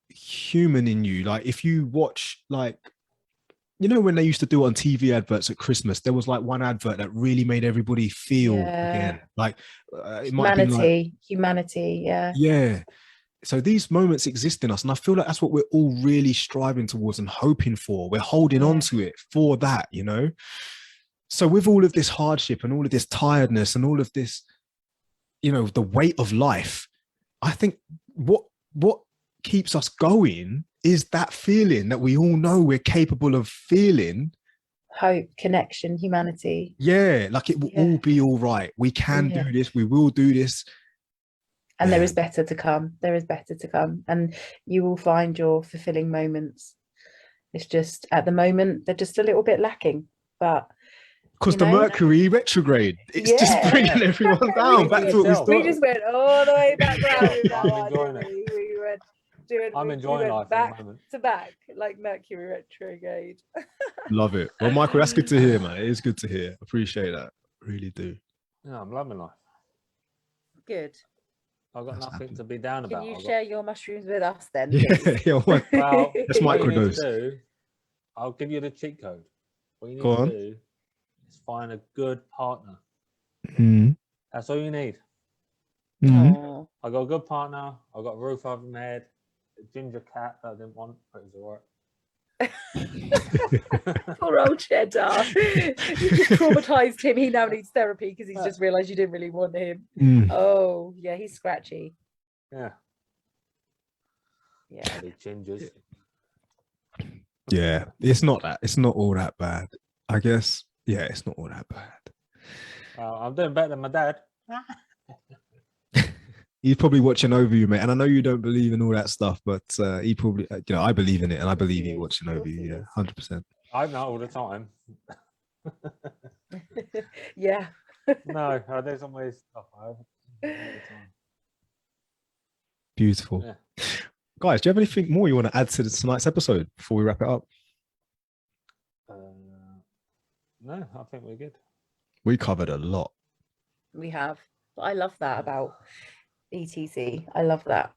human in you, if you watch when they used to do it on TV adverts at Christmas, there was one advert that really made everybody feel again it might humanity. Yeah. So these moments exist in us, and I feel like that's what we're all really striving towards and hoping for. We're holding on to it for that, so with all of this hardship and all of this tiredness and all of this, the weight of life, I think what keeps us going is that feeling that we all know we're capable of feeling. Hope, connection, humanity. Yeah, it will all be all right. We can do this. We will do this. And there is better to come. There is better to come. And you will find your fulfilling moments. It's just at the moment, they're just a little bit lacking. But because the Mercury Retrograde, it's just bringing everyone down back to what we started. We just went all the way back round. I'm enjoying life back to back, like Mercury Retrograde. Love it. Well, Michael, that's good to hear, man. It is good to hear. Appreciate that. Really do. Yeah, I'm loving life. Good. I've got nothing to be down about. Can you share your mushrooms with us then? Yeah, well, that's microdose. I'll give you the cheat code. What you need to do is find a good partner. Mm-hmm. That's all you need. Mm-hmm. I got a good partner. I got a roof over my head. A ginger cat that I didn't want, but it was all right. Poor old Cheddar. You just traumatized him. He now needs therapy because he's just realized you didn't really want him. Oh, yeah, he's scratchy. Yeah. Gingers. Yeah, it's not all that bad. I guess, it's not all that bad. I'm doing better than my dad. He's probably watching over you, mate. And I know you don't believe in all that stuff, but he probably, I believe in it, and I believe he's watching over you. Yeah, 100%. I'm not all the time. Yeah. No, there's always stuff all the time. Beautiful. Yeah. Guys, do you have anything more you want to add to tonight's episode before we wrap it up? No, I think we're good. We covered a lot. We have. I love that about ETC. I love that.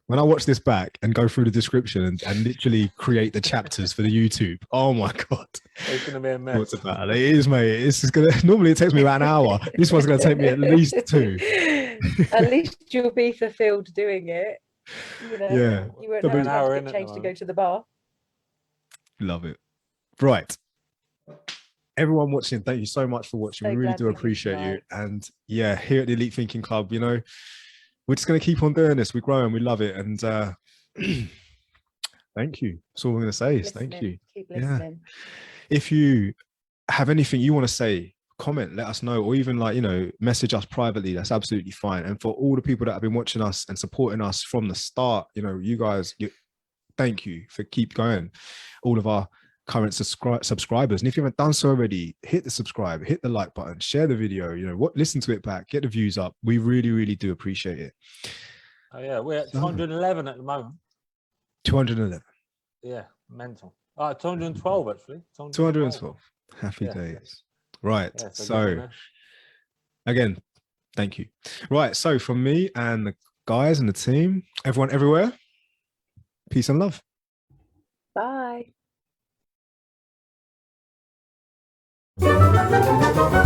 When I watch this back and go through the description and literally create the chapters for the YouTube, oh my God. It's going to be a mess. What's about it? It is, mate. Normally it takes me about an hour. This one's going to take me at least 2. At least you'll be fulfilled doing it. Yeah. You won't have time to get changed to go to the bar. Love it. Right. Everyone watching, thank you so much for watching. We really do appreciate you. And here at the Elite Thinking Club, we're just going to keep on doing this. We're growing. We love it. And thank you. That's all I'm going to say is thank you. Keep listening. If you have anything you want to say, comment, let us know, or even message us privately. That's absolutely fine. And for all the people that have been watching us and supporting us from the start, you guys, thank you for keep going. All of our current subscribers, and if you haven't done so already, hit the subscribe, hit the like button, share the video, listen to it back, get the views up. We really, really do appreciate it. Oh yeah, we're at 211 at the moment. 211. Yeah, mental. 212 actually. 212. Happy days. Right. Yeah, so again, thank you. Right. So from me and the guys and the team, everyone everywhere, peace and love. Bye. Bye.